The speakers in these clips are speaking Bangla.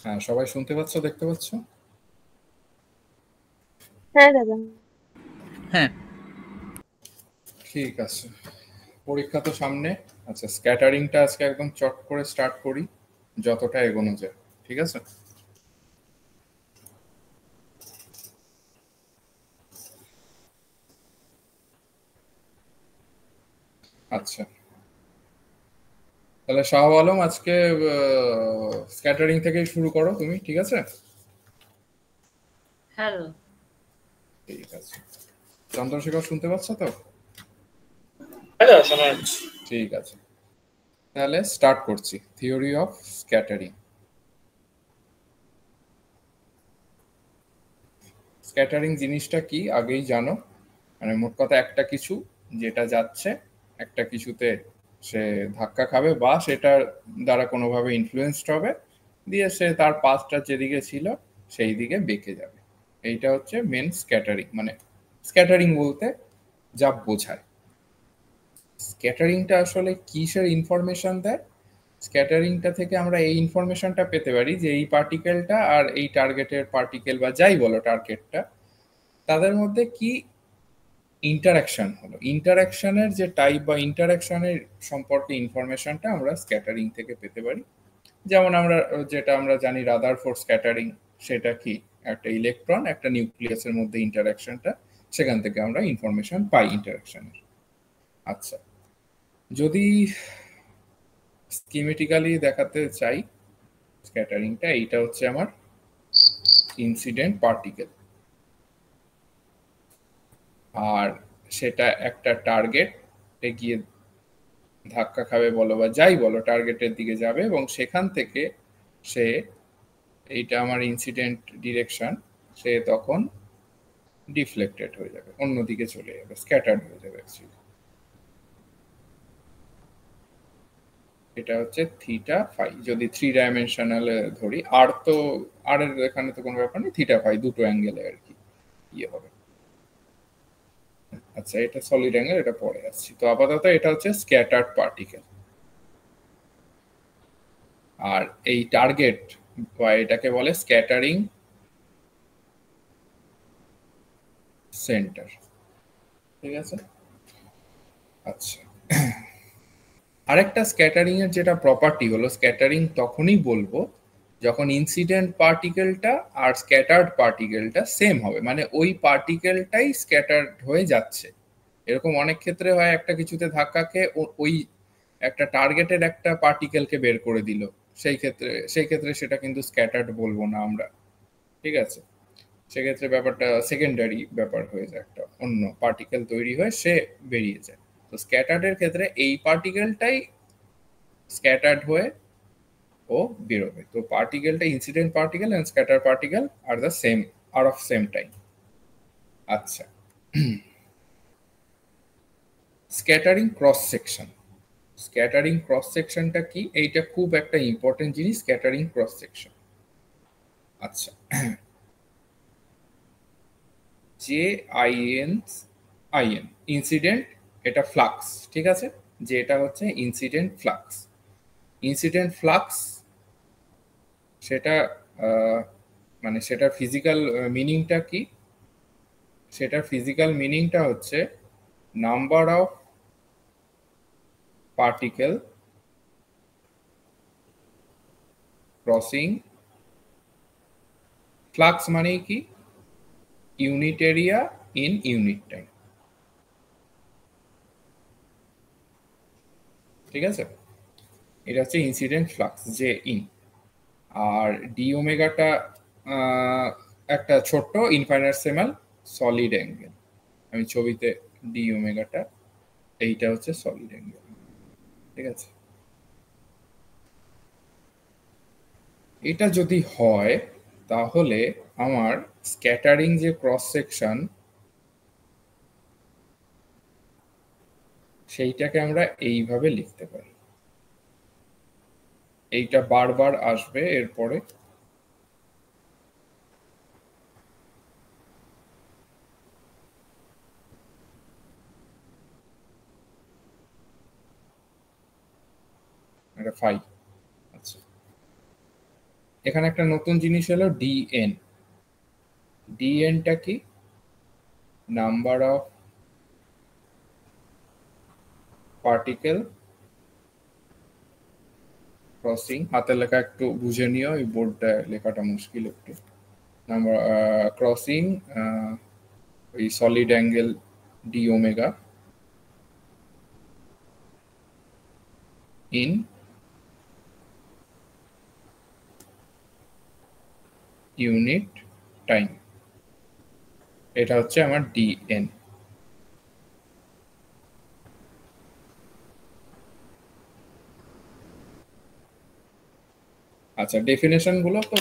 হ্যাঁ, সবাই শুনতে পাচ্ছ, দেখতে পাচ্ছ? হ্যাঁ দাদা। হ্যাঁ, ঠিক আছে, পরীক্ষা তো সামনে। আচ্ছা, স্ক্যাটারিংটা আজকে একদম চট করে স্টার্ট করি, যতটা এগোনো যায়। ঠিক আছে? আচ্ছা, তাহলে শাহ আলম আজকে স্ক্যাটারিং থেকেই শুরু করো তুমি। ঠিক আছে? হ্যাঁ দাদা। ঠিক আছে, চন্দ্রশেখর শুনতে পাচ্ছ তো? হ্যাঁ দাদা, শোনা যাচ্ছে। ঠিক আছে, তাহলে স্টার্ট করছি। Theory of scattering. স্ক্যাটারিং জিনিসটা কি আগেই জানো। মানে মোট কথা, একটা কিছু যেটা যাচ্ছে একটা কিছুতে সে ধাক্কা খাবে বা সেটার দ্বারা কোনোভাবে ইনফ্লুয়েসড হবে, দিয়ে সে তার পাথটা যেদিকে ছিল সেই দিকে বেঁকে যাবে। এইটা হচ্ছে মেন স্ক্যাটারিং। মানে স্ক্যাটারিং বলতে যা বোঝায়, স্ক্যাটারিংটা আসলে কিসের ইনফরমেশন দেয়। স্ক্যাটারিংটা থেকে আমরা এই ইনফরমেশনটা পেতে পারি যে এই পার্টিকেলটা আর এই টার্গেটের পার্টিকেল বা যাই বলো টার্গেটটা, তাদের মধ্যে কি ইন্টারাকশন হলো। ইন্টারাকশনের যে টাইপ বা ইন্টারাকশনের সম্পর্কে ইনফরমেশনটা আমরা স্ক্যাটারিং থেকে পেতে পারি। যেমন যেটা আমরা জানি রাদারফোর্ড স্ক্যাটারিং, সেটা কি একটা ইলেকট্রন একটা নিউক্লিয়াসের মধ্যে ইন্টারাকশনটা, সেখান থেকে আমরা ইনফরমেশন পাই ইন্টারাকশনের। আচ্ছা, যদি স্কিমেটিক্যালি দেখাতে চাই স্ক্যাটারিংটা, এইটা হচ্ছে আমার ইনসিডেন্ট পার্টিকেল, আর সেটা একটা টার্গেটে গিয়ে ধাক্কা খাবে বলো বা যাই বলো, টার্গেটের দিকে যাবে এবং সেখান থেকে সে, এইটা আমার ইনসিডেন্ট ডিরেকশন, সে তখন ডিফ্লেক্টেড হয়ে যাবে, অন্যদিকে চলে যাবে, স্ক্যাটার্ড হয়ে যাবে অ্যাকচুয়ালি। এটা হচ্ছে থিটা ফাই, যদি থ্রি ডাইমেনশনালে ধরি। আর তো আর এর এখানে তো কোনো ব্যাপার নেই, থিটা ফাই দুটো অ্যাঙ্গেলে আর কি ইয়ে হবে। আচ্ছা, এটা সলিড অ্যাঙ্গেল, এটা পরে আসছি। তো আপাতত এটা হচ্ছে স্ক্যাটার্ড পার্টিকেল। আর এই টার্গেট বা এটাকে বলে স্ক্যাটারিং সেন্টার। ঠিক আছে? আচ্ছা, আরেকটা স্ক্যাটারিং এর যেটা প্রপার্টি হলো, স্ক্যাটারিং তখনই বলবো যখন ইনসিডেন্ট পার্টিকেলটা আর স্ক্যাটার্ড পার্টিকেলটা সেম হবে, মানে ওই পার্টিকেলটাই স্ক্যাটার্ড হয়ে যাচ্ছে। এরকম অনেক ক্ষেত্রে হয়, একটা কিছুতে ধাক্কা খেয়ে ওই একটা টার্গেটের একটা পার্টিকেলকে বের করে দিল, সেই ক্ষেত্রে সেটা কিন্তু স্ক্যাটার্ড বলবো না আমরা। ঠিক আছে? সেক্ষেত্রে ব্যাপারটা সেকেন্ডারি ব্যাপার হয়ে যায়, একটা অন্য পার্টিকেল তৈরি হয়ে সে বেরিয়ে যায়। তো স্ক্যাটার্ডের ক্ষেত্রে এই পার্টিকেলটাই স্ক্যাটার্ড হয়ে ও বেরোবে। তো পার্টিকেলটা, incident particle and scatter particle are the same, are of same time. আচ্ছা, scattering cross section. Scattering cross সেকশনটা কি, এইটা খুব একটা ইম্পর্টেন্ট জিনিস, স্ক্যাটারিং ক্রস সেকশন। আচ্ছা, জে আইএন ইনসিডেন্ট, এটা ফ্লাক্স। ঠিক আছে? যে এটা হচ্ছে ইনসিডেন্ট ফ্লাক্স। ইনসিডেন্ট ফ্লাক্স সেটা মানে সেটার ফিজিক্যাল মিনিংটা কি? সেটার ফিজিক্যাল মিনিংটা হচ্ছে number of particle crossing flux, মানে কি unit area in unit time. ঠিক আছে? এটা হচ্ছে ইনসিডেন্ট ফ্লাক্স, যে ইন। আর ডি ওমেগাটা একটা ছোট্ট ইনফাইনাইটেসিমাল সলিড অ্যাঙ্গেল। আমি ছবিতে ডি ওমেগাটা, এইটা হচ্ছে সলিড অ্যাঙ্গেল। ঠিক আছে? এটা যদি হয় তাহলে আমার স্ক্যাটারিং যে ক্রস সেকশন, সেইটাকে আমরা এইভাবে লিখতে পারি। এইটা বারবার আসবে এরপরে। এটা ফাই। আচ্ছা, এখানে একটা নতুন জিনিস হলো ডিএন। ডিএনটা কি? Number of particle crossing. হাতের লেখা একটু বুঝে নিও, এই বোর্ডটা লেখাটা মুশকিল একটু। নাম্বার ক্রসিং এই solid angle D omega in unit time. এটা হচ্ছে আমার ডিএন। আচ্ছা, ডেফিনেশন গুলো তো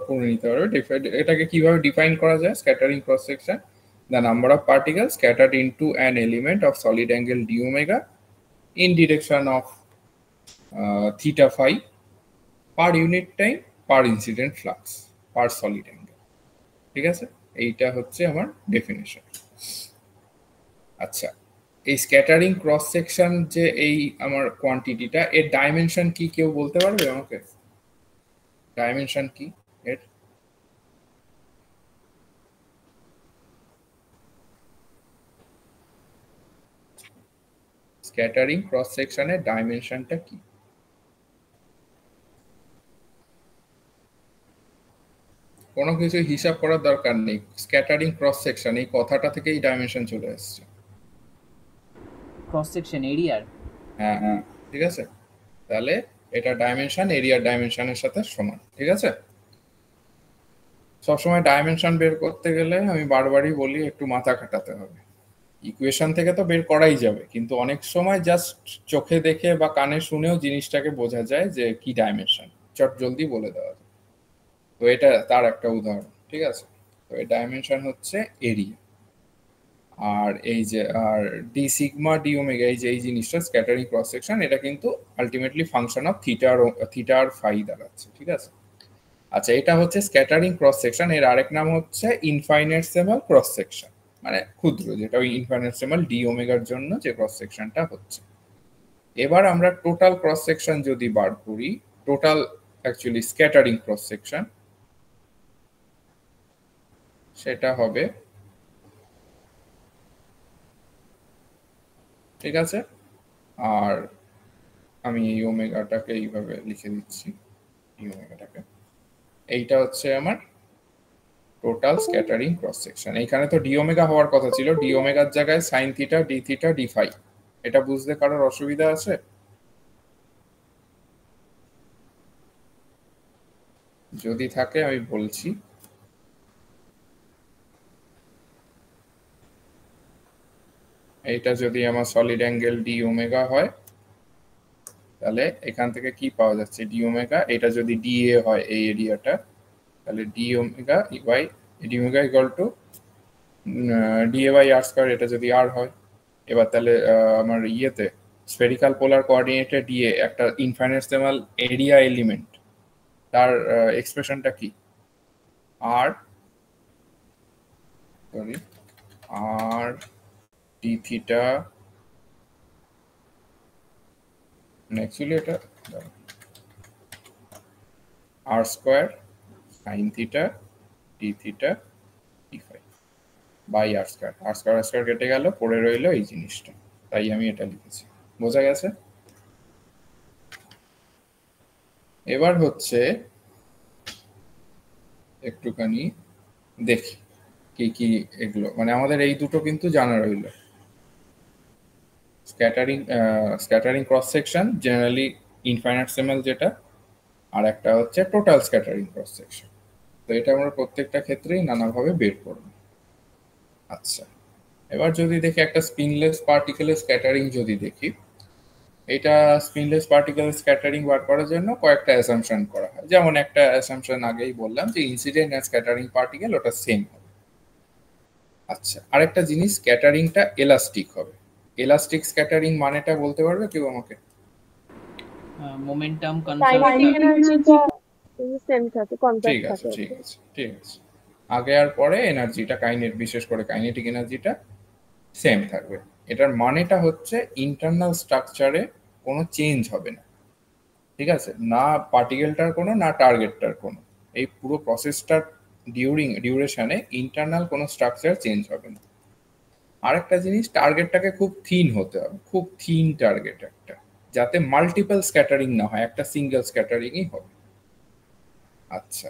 পড়ে নিতে পারবে। এটাকে কিভাবে ডিফাইন করা যায়? Scattering cross section, the number of particles scattered into an element of solid angle d omega in direction of theta phi per unit time per incident flux per solid angle। ঠিক আছে, এইটা হচ্ছে আমার ডেফিনেশন। আচ্ছা, এই স্ক্যাটারিং ক্রস সেকশন যে এই আমার কোয়ান্টিটিটা, এর ডাইমেনশন কি কেউ বলতে পারবে আমাকে? ডাইমেনশন কি এর? স্ক্যাটারিং ক্রস সেকশনের ডাইমেনশনটা কি? কোনো কিছু হিসাব করার দরকার নেই, স্ক্যাটারিং ক্রস সেকশন এই কথাটা থেকেই ডাইমেনশন চলে আসছে। ক্রস সেকশন এরিয়ার। হ্যাঁ হ্যাঁ, ঠিক আছে, তাহলে এটা ডাইমেনশন এরিয়ার ডাইমেনশনের সাথে সমান। ঠিক আছে, সবসময় ডাইমেনশন বের করতে গেলে আমি বারবারই বলি একটু মাথা খাটাতে হবে। ইকুয়েশন থেকে তো বের করাই যাবে, কিন্তু অনেক সময় জাস্ট চোখে দেখে বা কানে শুনেও জিনিসটাকে বোঝা যায় যে কি ডাইমেনশন, চট জলদি বলে দেওয়া যায়। তো এটা তার একটা উদাহরণ। ঠিক আছে, তো এই ডাইমেনশন হচ্ছে এরিয়া। আর এই যে আর ডি সিগমা ডি ওমেগা, এই যে এই জিনিসটা স্ক্যাটারিং ক্রস সেকশন, এটা কিন্তু আলটিমেটলি ফাংশন অফ থিটা আর ফাই দাঁড়াচ্ছে। ঠিক আছে, আচ্ছা, এটা হচ্ছে স্ক্যাটারিং ক্রস সেকশন। এর আরেক নাম হচ্ছে ইনফাইনিটেসিমাল ক্রস সেকশন, মানে ক্ষুদ্র, যেটা ওই ইনফাইনিটেসিমাল ডি ওমেগার জন্য যে ক্রস সেকশনটা হচ্ছে। এবার আমরা টোটাল ক্রস সেকশন যদি বার করি, total actually scattering cross section, সেটা হবে, ঠিক আছে, আর আমি এই ওমেগাটাকে এইভাবে লিখে দিচ্ছি, এই ওমেগাটাকে, এইটা হচ্ছে আমার টোটাল স্ক্যাটারিং ক্রস সেকশন। এইখানে তো ডি ওমেগা হওয়ার কথা ছিল, ডি ওমেগার জায়গায় sine theta D theta D phi. এটা বুঝতে কারোর অসুবিধা আছে? যদি থাকে আমি বলছি। এইটা যদি আমার সলিড অ্যাঙ্গেল ডি ওমেগা হয়, তাহলে এখান থেকে কি পাওয়া যাচ্ছে? D omega. এটা যদি ডি এ হয় এই এরিয়াটা, তাহলে D omega by D omega equal to D A by R square. এটা যদি আর হয়, এবার তাহলে আমার ইয়েতে স্ফেরিক্যাল পোলার কোঅর্ডিনেটে ডি এ একটা ইনফাইনিটেসিমাল এরিয়া এলিমেন্ট, তার এক্সপ্রেশনটা কি? R sorry, r d theta, actually এটা r square sine theta D theta D phi by r square. R square r square কেটে গেল, পড়ে রইল এই জিনিসটা, তাই আমি এটা লিখেছি। বোঝা গেছে? এবার হচ্ছে একটুখানি দেখি কি কি এগুলো, মানে আমাদের এই দুটো কিন্তু জানা রইল। স্ক্যাটারিং ক্রস সেকশন জেনারেলি ইনফাইনিটেসিমাল যেটা, আর একটা হচ্ছে টোটাল স্ক্যাটারিং ক্রস সেকশন। তো এটা আমরা প্রত্যেকটা ক্ষেত্রেই নানাভাবে বের করব। আচ্ছা, এবার যদি দেখি একটা স্পিনলেস পার্টিকেলের স্ক্যাটারিং যদি দেখি, এটা স্পিনলেস পার্টিকেলের স্ক্যাটারিং বার করার জন্য কয়েকটা অ্যাসাম্পশন করা হয়। যেমন একটা অ্যাসাম্পশন আগেই বললাম যে ইনসিডেন্ট আর স্ক্যাটারিং পার্টিকেল ওটা সেম হবে। আচ্ছা, আরেকটা জিনিস, স্ক্যাটারিংটা এলাস্টিক হবে। এলাস্টিক স্ক্যাটারিং মানেটা বলতে পারবে কেউ আমাকে? মোমেন্টাম কাইনেটিক এনার্জিটা সেম থাকে, ঠিক কনজার্ভ আছে, থাকে। ঠিক আছে, ঠিক আছে। আগে আর পরে এনার্জিটা বিশেষ করে কাইনেটিক এনার্জিটা সেম থাকবে। এটার মানেটা হচ্ছে ইন্টারনাল স্ট্রাকচারে কোনো চেঞ্জ হবে না। ঠিক আছে, না পার্টিকেলটার কোনো, না টার্গেটটার কোনো। এই পুরো প্রসেসটার ডিউরেশনে ইন্টারনাল কোনো স্ট্রাকচার চেঞ্জ হবে না। আরেকটা জিনিস, টার্গেটটাকে খুব থিন হতে হবে, খুব থিন টার্গেট একটা, যাতে মাল্টিপল স্ক্যাটারিং না হয়, একটা সিঙ্গেল স্ক্যাটারিংই হবে। আচ্ছা,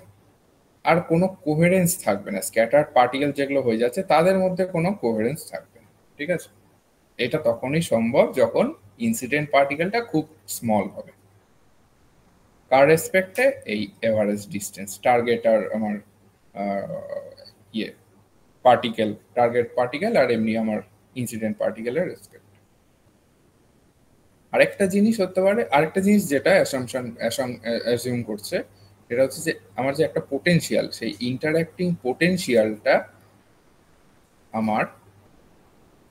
আর কোনো কোহেরেন্স থাকবে না, স্ক্যাটার পার্টিকেল যেগুলো হয়ে যাচ্ছে তাদের মধ্যে কোনো কোহেরেন্স থাকবে না, ঠিক আছে? এটা তখনই সম্ভব যখন ইনসিডেন্ট পার্টিকেলটা খুব স্মল হবে। কার রেসপেক্টে? এই এভারেজ ডিস্টেন্স, টার্গেট আর আমার ইয়ে পার্টিকেল, টার্গেট পার্টিকেল আর এমনি আমার ইনসিডেন্ট পার্টিকেলের রেসপেক্ট। আরেকটা জিনিস হতে পারে, আরেকটা জিনিস যেটা অ্যাজিউম করছে, সেটা হচ্ছে যে আমার যে একটা পোটেনশিয়াল, সেই ইন্টারঅ্যাক্টিং পোটেনশিয়ালটা আমার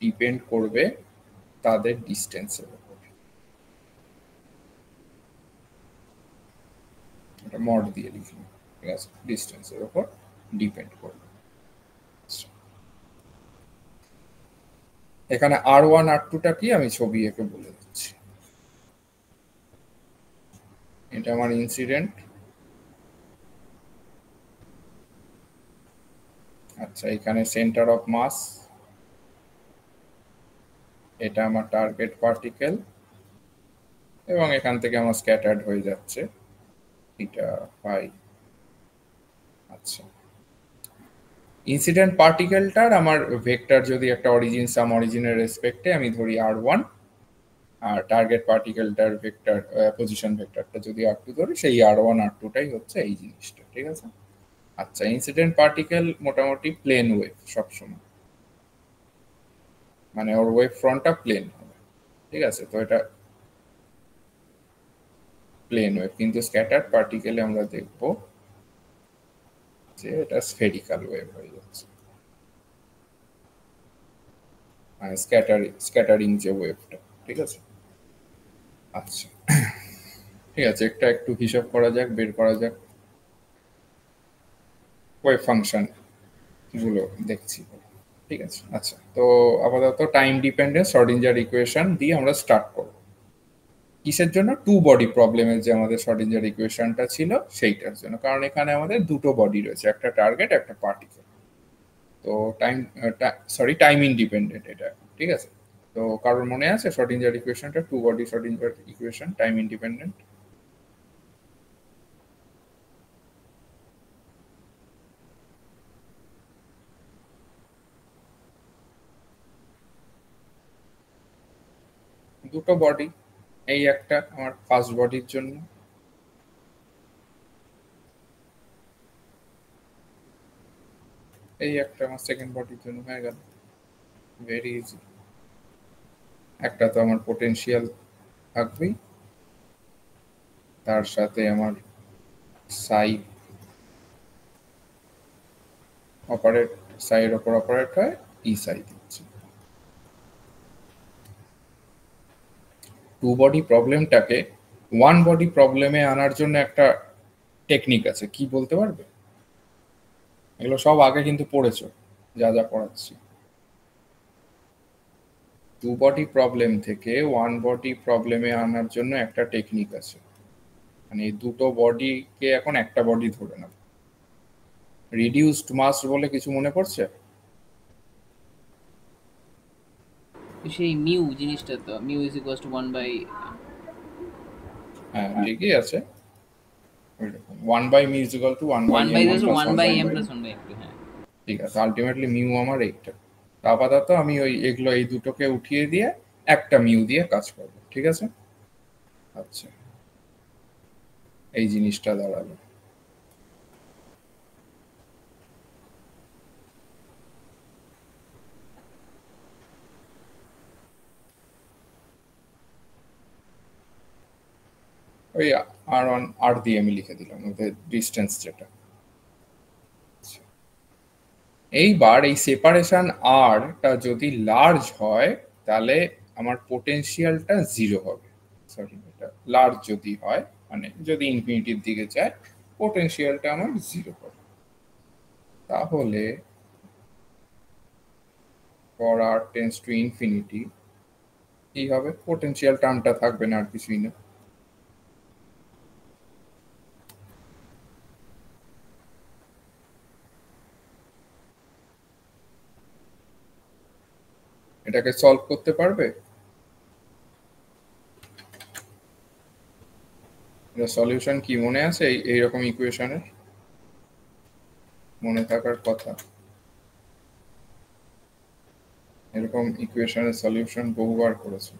ডিপেন্ড করবে তাদের ডিস্টেন্সের উপর। এটা মড দিয়ে লিখি, ঠিক আছে? ডিস্টেন্সের উপর ডিপেন্ড করবে। এখানে R1 R2টা কি আমি ছবি এঁকে বলে দিচ্ছি। এটা আমার ইনসিডেন্ট। আচ্ছা, এখানে সেন্টার অফ মাস, এটা আমার টার্গেট পার্টিকেল, এবং এখান থেকে আমার স্ক্যাটার্ড হয়ে যাচ্ছে এটা পাই। আচ্ছা, ইনসিডেন্ট পার্টিকেলটার আমার ভেক্টর যদি একটা অরিজিন, সাম অরিজিনের রেসপেক্টে আমি ধরি R1, আর টার্গেট পার্টিকেলটার ভেক্টর পজিশন ভেক্টরটা যদি R2 ধরি, সেই R1 R2টাই হচ্ছে এই জিনিসটা, ঠিক আছে? আচ্ছা, ইনসিডেন্ট পার্টিকেল মোটামুটি প্লেন ওয়েভ সবসময়, মানে ওর ওয়েভ ফ্রন্টটা প্লেন হবে, ঠিক আছে? তো এটা প্লেন ওয়েভ, কিন্তু স্ক্যাটার্ড পার্টিকেলে আমরা দেখব যে এটা স্ফেরিক্যাল ওয়েভ হয়ে যাচ্ছে, মানে স্ক্যাটারিং যে ওয়েভটা, ঠিক আছে? আচ্ছা, ঠিক আছে, একটা একটু হিসাব করা যাক, বের করা যাক ওয়েভ ফাংশন গুলো দেখছি, ঠিক আছে? আচ্ছা, তো আপাতত টাইম ডিপেন্ডেন্ট শ্রোডিঞ্জার ইকুয়েশন দিয়ে আমরা স্টার্ট করব। কিসের জন্য? টু বডি প্রবলেমের যে আমাদের শ্রোডিঞ্জার ইকুয়েশনটা ছিল সেইটার জন্য, কারণ এখানে আমাদের দুটো বডি রয়েছে, একটা টার্গেট একটা পার্টিকেল। তো টাইম ইন্ডিপেন্ডেন্ট এটা, ঠিক আছে? তো কারোর মনে আছে শ্রোডিঞ্জার ইকুয়েশনটা, two body Schrodinger equation, time independent? দুটো বডি, এই একটা আমার ফার্স্ট বডির জন্য, এই একটা আমার সেকেন্ড বডির জন্য, হয়ে গেল, ভেরি ইজি। একটা তো আমার পোটেনশিয়াল থাকবেই, তার সাথে আমার সাই অপারেট, সাইয়ের ওপর অপারেট হয় ই সাই দিচ্ছে। টু বডি প্রবলেমটাকে ওয়ান বডি প্রবলেমে আনার জন্য একটা টেকনিক আছে, কি বলতে পারবে? এগুলো সব আগে কিন্তু পড়েছো, যা যা পড়াচ্ছি। টু বডি প্রবলেম থেকে ওয়ান বডি প্রবলেমে আনার জন্য একটা টেকনিক আছে, মানে এই দুটো বডিকে এখন একটা বডি ধরে নাও। রিডিউসড মাস বলে কিছু মনে পড়ছে? সেই মিউ জিনিসটা, তো মিউ ইজ ইকুয়ালস টু 1/, হ্যাঁ ঠিকই আছে, 1/μ is equal two 1/, 1/m1 1/m + 1/m + 1/m2, হ্যাঁ ঠিক আছে, আলটিমেটলি মিউ আমার এইটা। আপাতত আমি ওই এগুলো এই দুটোকে উঠিয়ে দিয়ে একটা মিউ দিয়ে কাজ করব, ঠিক আছে? আচ্ছা, এই জিনিসটা দাঁড়ালো। ওই R1 R দিয়ে আমি লিখে দিলাম ওদের ডিস্টেন্স যেটা। এইবার এই সেপারেশন আরটা যদি লার্জ হয় তাহলে আমার পোটেনশিয়ালটা জিরো হবে। সরি, এটা লার্জ যদি হয়, মানে যদি ইনফিনিটির দিকে যায়, পোটেনশিয়ালটা আমার জিরো হবে। তাহলে for r tends to infinity কি হবে? পোটেনশিয়াল টার্মটা থাকবে না, আর কিছুই না। এটাকে সলভ করতে পারবে? এটা সলিউশন কি মনে আছে এইরকম ইকুয়েশনের? মনে থাকার কথা। এরকম ইকুয়েশনের সলিউশন বহুবার করেছে।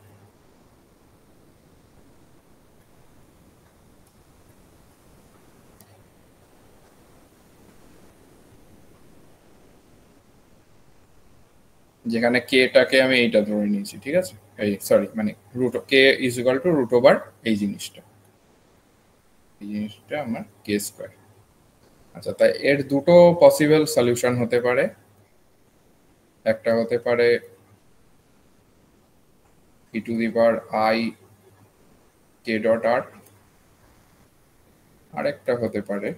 যেখানে কেটাকে আমি এইটা ধরে নিয়েছি, ঠিক আছে, এই সরি মানে root K is equal to root over এই জিনিসটা আমার কে স্কোয়ার। আচ্ছা, তাই এর দুটো পসিবল সলিউশন হতে পারে। একটা হতে পারে e to the power i k dot r, আরেকটা হতে পারে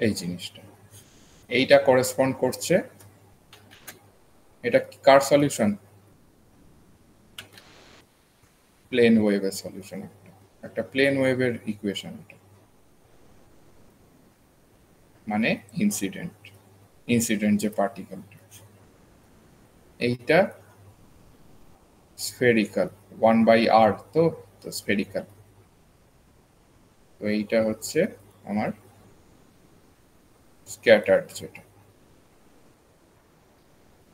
এই জিনিসটা। এইটা করেসপন্ড করছে, এটা কার সলিউশন? প্লেন ওয়েভের সলিউশন। একটা প্লেন ওয়েভের ইকুয়েশন, মানে ইনসিডেন্ট যে পার্টিকেলটা, এইটা স্ফেরিক্যাল 1/r, তো স্ফেরিক্যাল। তো এইটা হচ্ছে আমার স্ক্যাটার্ড যেটা।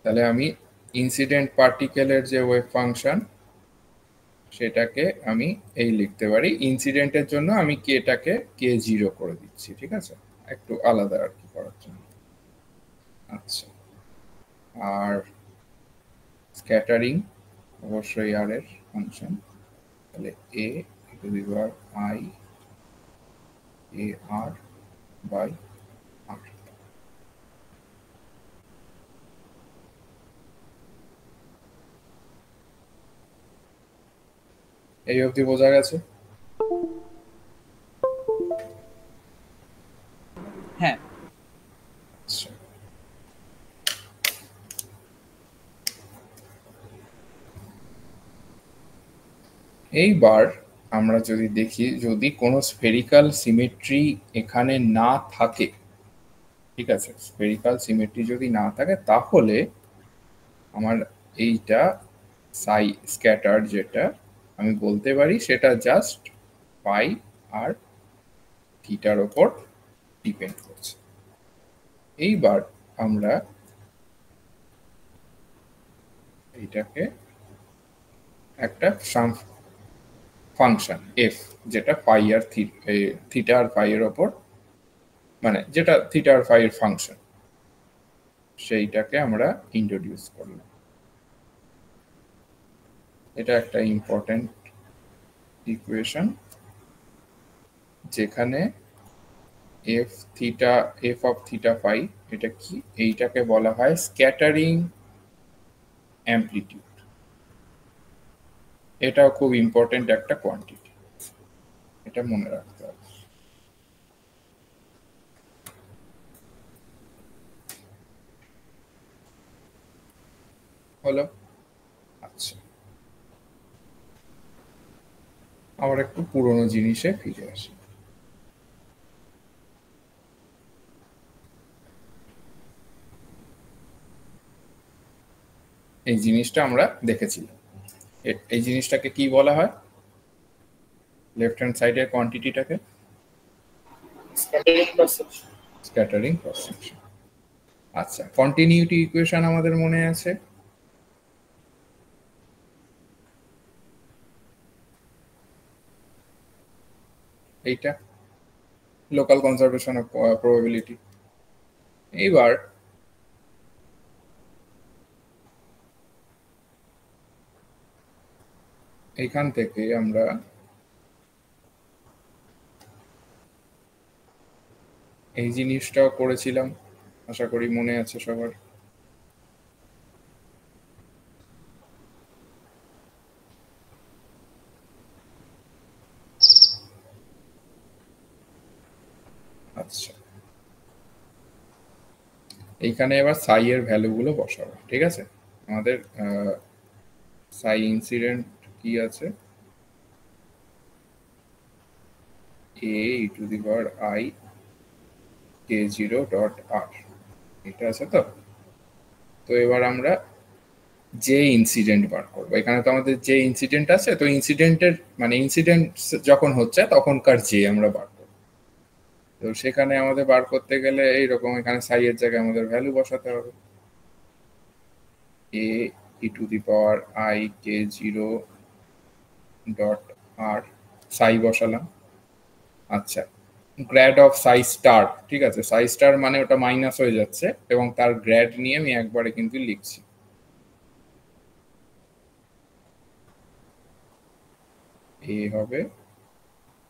তাহলে আমি ইনসিডেন্ট পার্টিকেলের যে ওয়েভ ফাংশন সেটাকে আমি এই লিখতে পারি। ইনসিডেন্টের জন্য আমি কেটাকে k0 করে দিচ্ছি, ঠিক আছে, একটু আলাদা আর কি করার জন্য। আচ্ছা, আর স্ক্যাটারিং অবশ্যই আর এর ফাংশন, তাহলে a to the power I AR by R। এই অবধি বোঝা গেছে? হ্যাঁ। আচ্ছা, এইবার আমরা যদি দেখি, যদি কোনো স্ফেরিক্যাল সিমেট্রি এখানে না থাকে, ঠিক আছে, স্ফেরিক্যাল সিমেট্রি যদি না থাকে, তাহলে আমার এইটা সাই স্ক্যাটার যেটা আমি বলতে পারি সেটা জাস্ট পাই আর থিটার ওপর ডিপেন্ড করছে। এইবার আমরা এইটাকে একটা ফাংশন এফ, যেটা পাই আর থিটা আর পাই এর ওপর, মানে যেটা থিটা আর পাই এর ফাংশন, সেইটাকে আমরা ইন্ট্রোডিউস করলাম। এটা একটা ইম্পর্টেন্ট ইকুয়েশন, যেখানে এফ অফ থিটা ফাই, এটা কি, এইটাকে বলা হয় স্ক্যাটারিং অ্যামপ্লিটিউড। এটাও খুব ইম্পর্টেন্ট একটা কোয়ান্টিটি, এটা মনে রাখতে হবে। হলো? আচ্ছা, আবার একটু পুরনো জিনিসে ফিরে আসি। এই জিনিসটা আমরা দেখেছিলাম, এই জিনিসটাকে কি বলা হয়? লেফট হ্যান্ড সাইডের কোয়ান্টিটিটাকে স্ক্যাটারিং ক্রস সেকশন। আচ্ছা, কন্টিনিউটি ইকুয়েশন আমাদের মনে আছে? এইটা লোকাল কনজারভেশন অফ প্রবাবিলিটি। এইবার এইখান থেকে আমরা এই জিনিসটাও করেছিলাম, আশা করি মনে আছে সবার। আচ্ছা, এইখানে এবার সাই এর ভ্যালুগুলো বসাবো, ঠিক আছে। আমাদের সাই ইনসিডেন্ট কি আছে? a to the power I k0.r এটা আছে তো। তো এবার আমরা যে ইনসিডেন্ট বার করবো, এখানে তো আমাদের যে ইনসিডেন্ট আছে, তো ইনসিডেন্টের মানে ইনসিডেন্ট যখন হচ্ছে তখনকার যে আমরা বার করবো। তো সেখানে আমাদের বার করতে গেলে এইরকম এখানে সাই এর জায়গায় আমাদের ভ্যালু বসাতে হবে, a e to the power I k0.r সাই বসালাম। আচ্ছা, গ্র্যাড অফ সাই স্টার, ঠিক আছে, সাই স্টার মানে ওটা মাইনাস হয়ে যাচ্ছে এবং তার গ্র্যাড নিয়ে আমি একবারে কিন্তু লিখছি। এ হবে,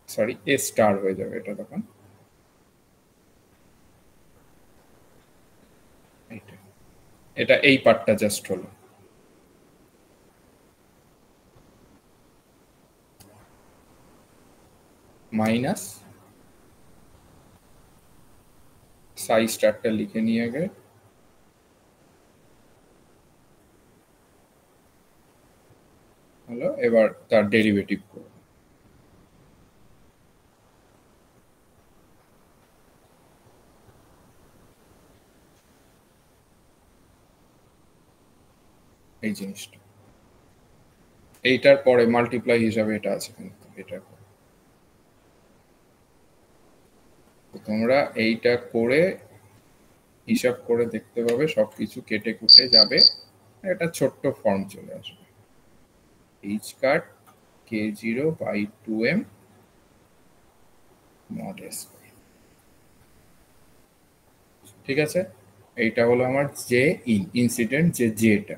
সরি এ স্টার হয়ে যাবে এটা তখন। এটা এই পার্টটা জাস্ট হলো। মাইনাস সাই স্টারটা লিখে নিয়ে আগে, হলো। এবার তার ডেরিভেটিভ করব, এই জিনিসটা এইটার পরে মাল্টিপ্লাই হিসাবে এটা আছে কিন্তু এটা তোমরা এইটা করে হিসাব করে দেখতে পাবে, সবকিছু কেটে কুটে যাবে, একটা ছোট্ট ফর্ম চলে আসবে, h কাট k0/2m mod s। ঠিক আছে, এইটা হলো আমার যে ইনসিডেন্ট যে যেটা।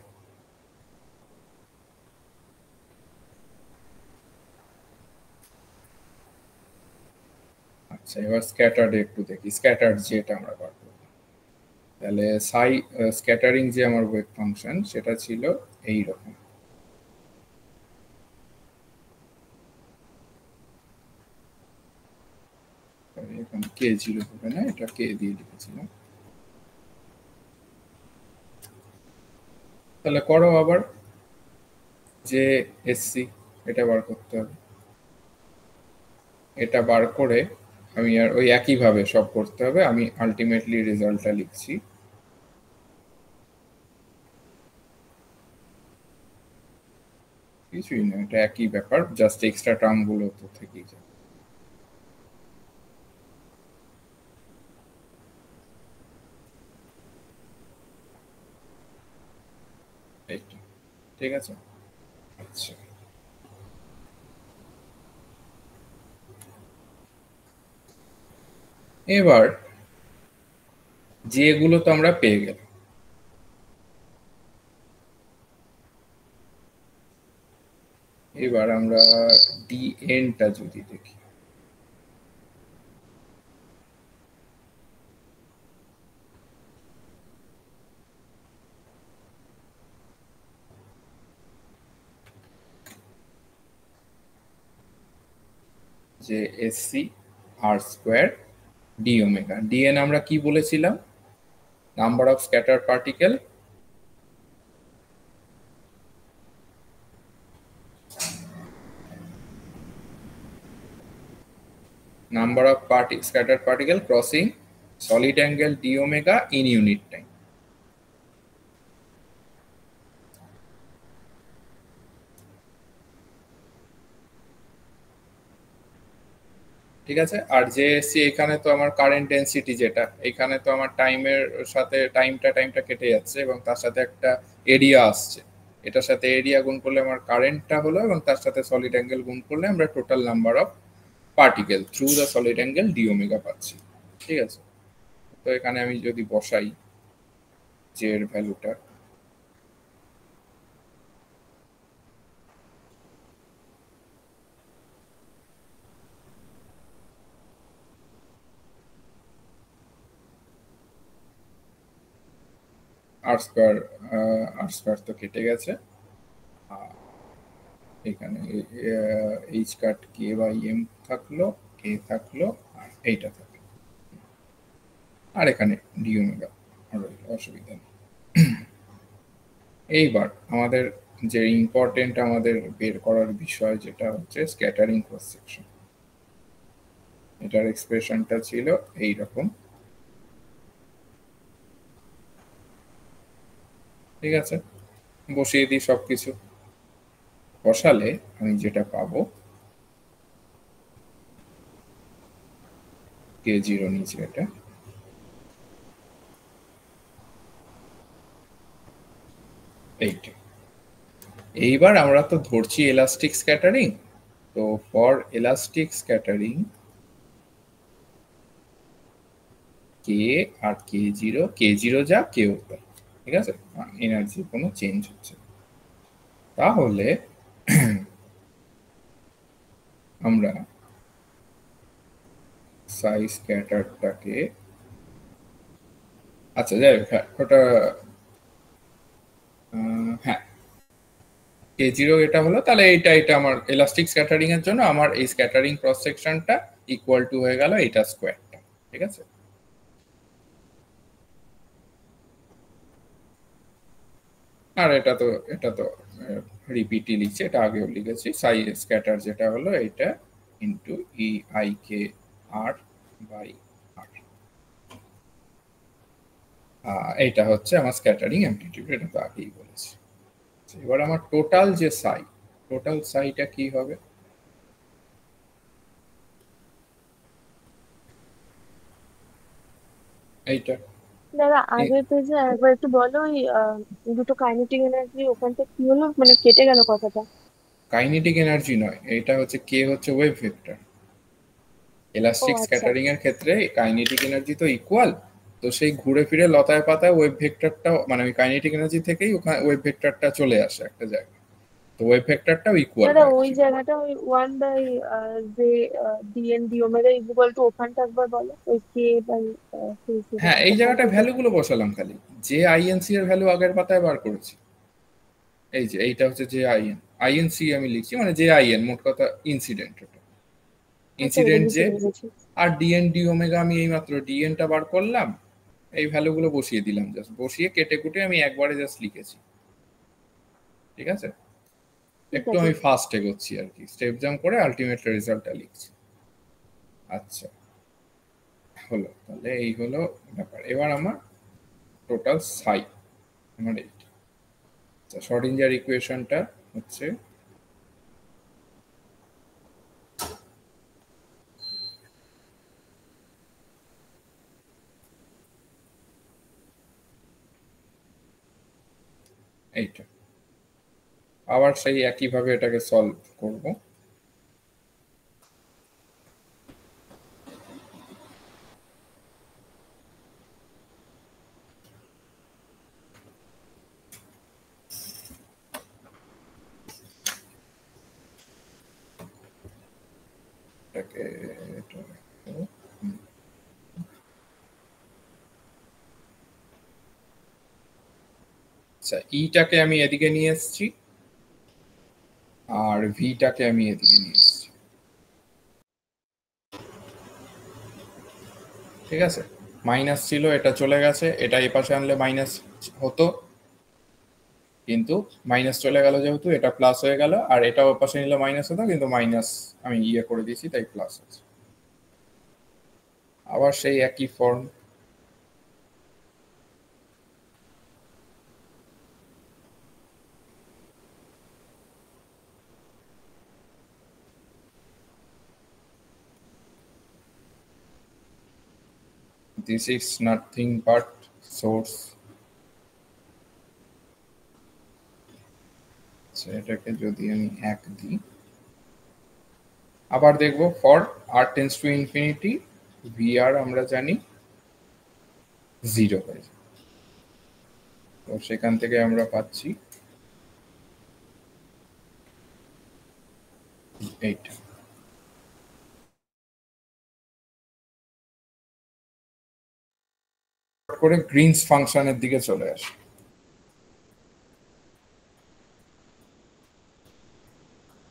আচ্ছা, এবার স্ক্যাটার্ড একটু দেখি, স্ক্যাটার্ড যেটা আমরা বার করব। তাহলে সাই স্ক্যাটারিং যে আমার ওয়েভ ফাংশন সেটা ছিল এই রকম, এখানে k0 হবে না, এটা k দিয়ে লিখেছিলাম। তাহলে করো আবার যে এসসি এটা বার করতে হবে, এটা বার করে আমি আর ওই একইভাবে সব করতে হবে, আমি আলটিমেটলি রেজাল্টটা লিখছি। কিছুই না, এটা একই ব্যাপার, জাস্ট এক্সট্রা টার্ম গুলো তো থেকেই যাবে। ঠিক আছে, আচ্ছা এবার যেগুলো তো আমরা পেয়ে গেলাম, এবার আমরা ডিএনটা যদি দেখি, যে এসসি আর স্কোয়ার ডি ওমেগা, ডিএন আমরা কি বলেছিলাম, number of scatter particle number of scattered particle crossing solid angle d omega in unit time। ঠিক আছে, আর যে এখানে তো আমার কারেন্ট ডেনসিটি, যেটা এখানে তো আমার টাইমের সাথে টাইমটা কেটে যাচ্ছে এবং তার সাথে একটা এরিয়া আসছে, এটার সাথে এরিয়া গুণ করলে আমার কারেন্টটা হলো এবং তার সাথে সলিড অ্যাঙ্গেল গুণ করলে আমরা total number of particle through the solid angle D omega পাচ্ছি। ঠিক আছে, তো এখানে আমি যদি বসাই যে এর ভ্যালুটা, আর স্কয়ার তো কেটে গেছে, এখানে H cut K by M থাকলো, কে থাকলো, আর এইটা থাকলো, আর এখানে ডি ওমেগা, অসুবিধা নেই। এইবার আমাদের যে ইম্পর্টেন্ট আমাদের বের করার বিষয় যেটা হচ্ছে স্ক্যাটারিং ক্রস সেকশন, এটার এক্সপ্রেশনটা ছিল এই রকম, ঠিক আছে, বসিয়ে দিই সবকিছু। বসালে আমি যেটা পাবো k0 নিচে এটা, এইটা। এইবার আমরা তো ধরছি এলাস্টিক স্ক্যাটারিং, তো ফর এলাস্টিক স্ক্যাটারিং কে আর k0 যা কেউ তাই, ঠিক আছে, এনার্জি কোনো চেঞ্জ হচ্ছে না। তাহলে আমরা সাই স্ক্যাটারটাকে, আচ্ছা যাই হোক, হ্যাঁ ওটা, হ্যাঁ k0 এটা হলো, তাহলে এটা আমার এলাস্টিক স্ক্যাটারিং এর জন্য আমার এই স্ক্যাটারিং ক্রস সেকশনটা ইকুয়াল টু হয়ে গেল এটা স্কোয়ারটা, ঠিক আছে। আর এটা তো রিপিটই লিখছি, এটা আগেও লিখেছি, সাই স্ক্যাটার যেটা হলো এটা into e i k r by r, এইটা হচ্ছে আমার স্ক্যাটারিং অ্যামপ্লিটিউড, এটা তো আগেই বলেছি। এবার আমার টোটাল সাইটা কি হবে, এইটা। দাদা আগের পেজে একবার একটু বলো, ওই দুটো কাইনেটিক এনার্জি ওখানটা কি হলো, মানে কেটে গেল কথাটা। কাইনেটিক এনার্জি নয়, এটা হচ্ছে কে হচ্ছে ওয়েভ ভেক্টর। ও এলাস্টিক আচ্ছা, স্ক্যাটারিং এর ক্ষেত্রে কাইনেটিক এনার্জি তো ইকুয়াল, তো সেই ঘুরে ফিরে লতায় পাতায় ওয়েভ ভেক্টরটাও, মানে ওই কাইনেটিক এনার্জি থেকেই ওখানে ওয়েভ ভেক্টরটা চলে আসে একটা জায়গায়, তো ওয়েভ ভেক্টরটাও ইকুয়াল দাদা হয় ওই actually। জায়গাটা ওই 1/J/d/n/d ইকুয়াল টু ওখানটা একবার বলো, ওই কে বাই হ্যাঁ এই ওখানটা জায়গাটায় একটু। ভ্যালুগুলো বসালাম খালি, যে আইএনসি এর ভ্যালু আগের পাতায় বার করেছি, এই যে এইটা হচ্ছে যে আইএনসি আমি লিখছি, মানে যে আইএন মোট কথা ইনসিডেন্ট, ওটা আচ্ছা ইনসিডেন্ট বুঝেছি যে, বুঝেছি। আর ডিএন ডি ওমেগা আমি এইমাত্র ডিএনটা বার করলাম, এই ভ্যালুগুলো বসিয়ে দিলাম, জাস্ট বসিয়ে কেটে কুটে আমি একবারে জাস্ট লিখেছি, ঠিক আছে। ঠিক একটু আছে। আমি ফাস্ট এগোচ্ছি আর কি, স্টেপ জাম্প করে আলটিমেট রেজাল্টটা লিখছি। আচ্ছা হলো, তাহলে এই হলো ব্যাপার। এবার আমার টোটাল সাই আমার এইটা, আচ্ছা শর্ডিঞ্জার ইকুয়েশনটা হচ্ছে এইটা। আবার সেই একইভাবে এটাকে সলভ করব। এটাকে এটা রাখবো। আচ্ছা ইটাকে আমি এদিকে নিয়ে এসেছি আর ভিটাকে আমি এদিকে নিয়ে এসেছি, ঠিক আছে। মাইনাস ছিল, এটা চলে গেছে, এটা এই পাশে আনলে মাইনাস হতো, কিন্তু মাইনাস চলে গেল যেহেতু এটা প্লাস হয়ে গেল, আর এটা ওর পাশে নিলে মাইনাস হতো, কিন্তু মাইনাস আমি ইয়ে করে দিয়েছি তাই প্লাস হচ্ছে। আবার সেই একই form, this is nothing but source, এটাকে যদি আমি 1 দিই, আবার দেখবো for r tends to infinity vr আমরা জানি 0 হয়ে যায়, তো সেখান থেকে আমরা পাচ্ছি এইটা। করে গ্রিনস ফাংশনের দিকে চলে আসে,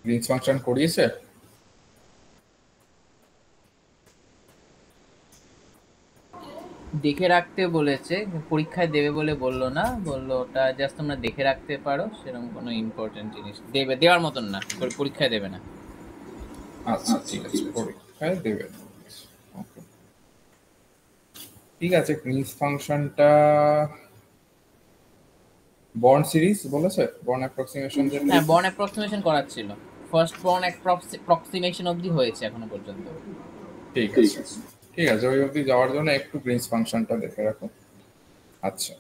গ্রিনস ফাংশন করিয়েছে। দেখে রাখতে বলেছে, পরীক্ষায় দেবে বলে বললো না, বললো ওটা জাস্ট তোমরা দেখে রাখতে পারো, সেরকম কোনো ইম্পর্টেন্ট জিনিস দেওয়ার মতন না, পরীক্ষায় দেবে না। আচ্ছা ঠিক আছে, পরীক্ষায় দেবে। ওকে ঠিক আছে, গ্রিনস ফাংশনটা বর্ন সিরিজ বলেছে, বর্ন অ্যাপ্রক্সিমেশন যেটা। হ্যাঁ, বর্ন অ্যাপ্রক্সিমেশন করাচ্ছিল, ফার্স্ট বর্ন অ্যাপ্রক্সিমেশন অবধি হয়েছে এখনো পর্যন্ত। ঠিক আছে, ঠিক আছে, ওই অবধি যাওয়ার জন্য একটু গ্রিনস ফাংশনটা দেখে রাখো। আচ্ছা,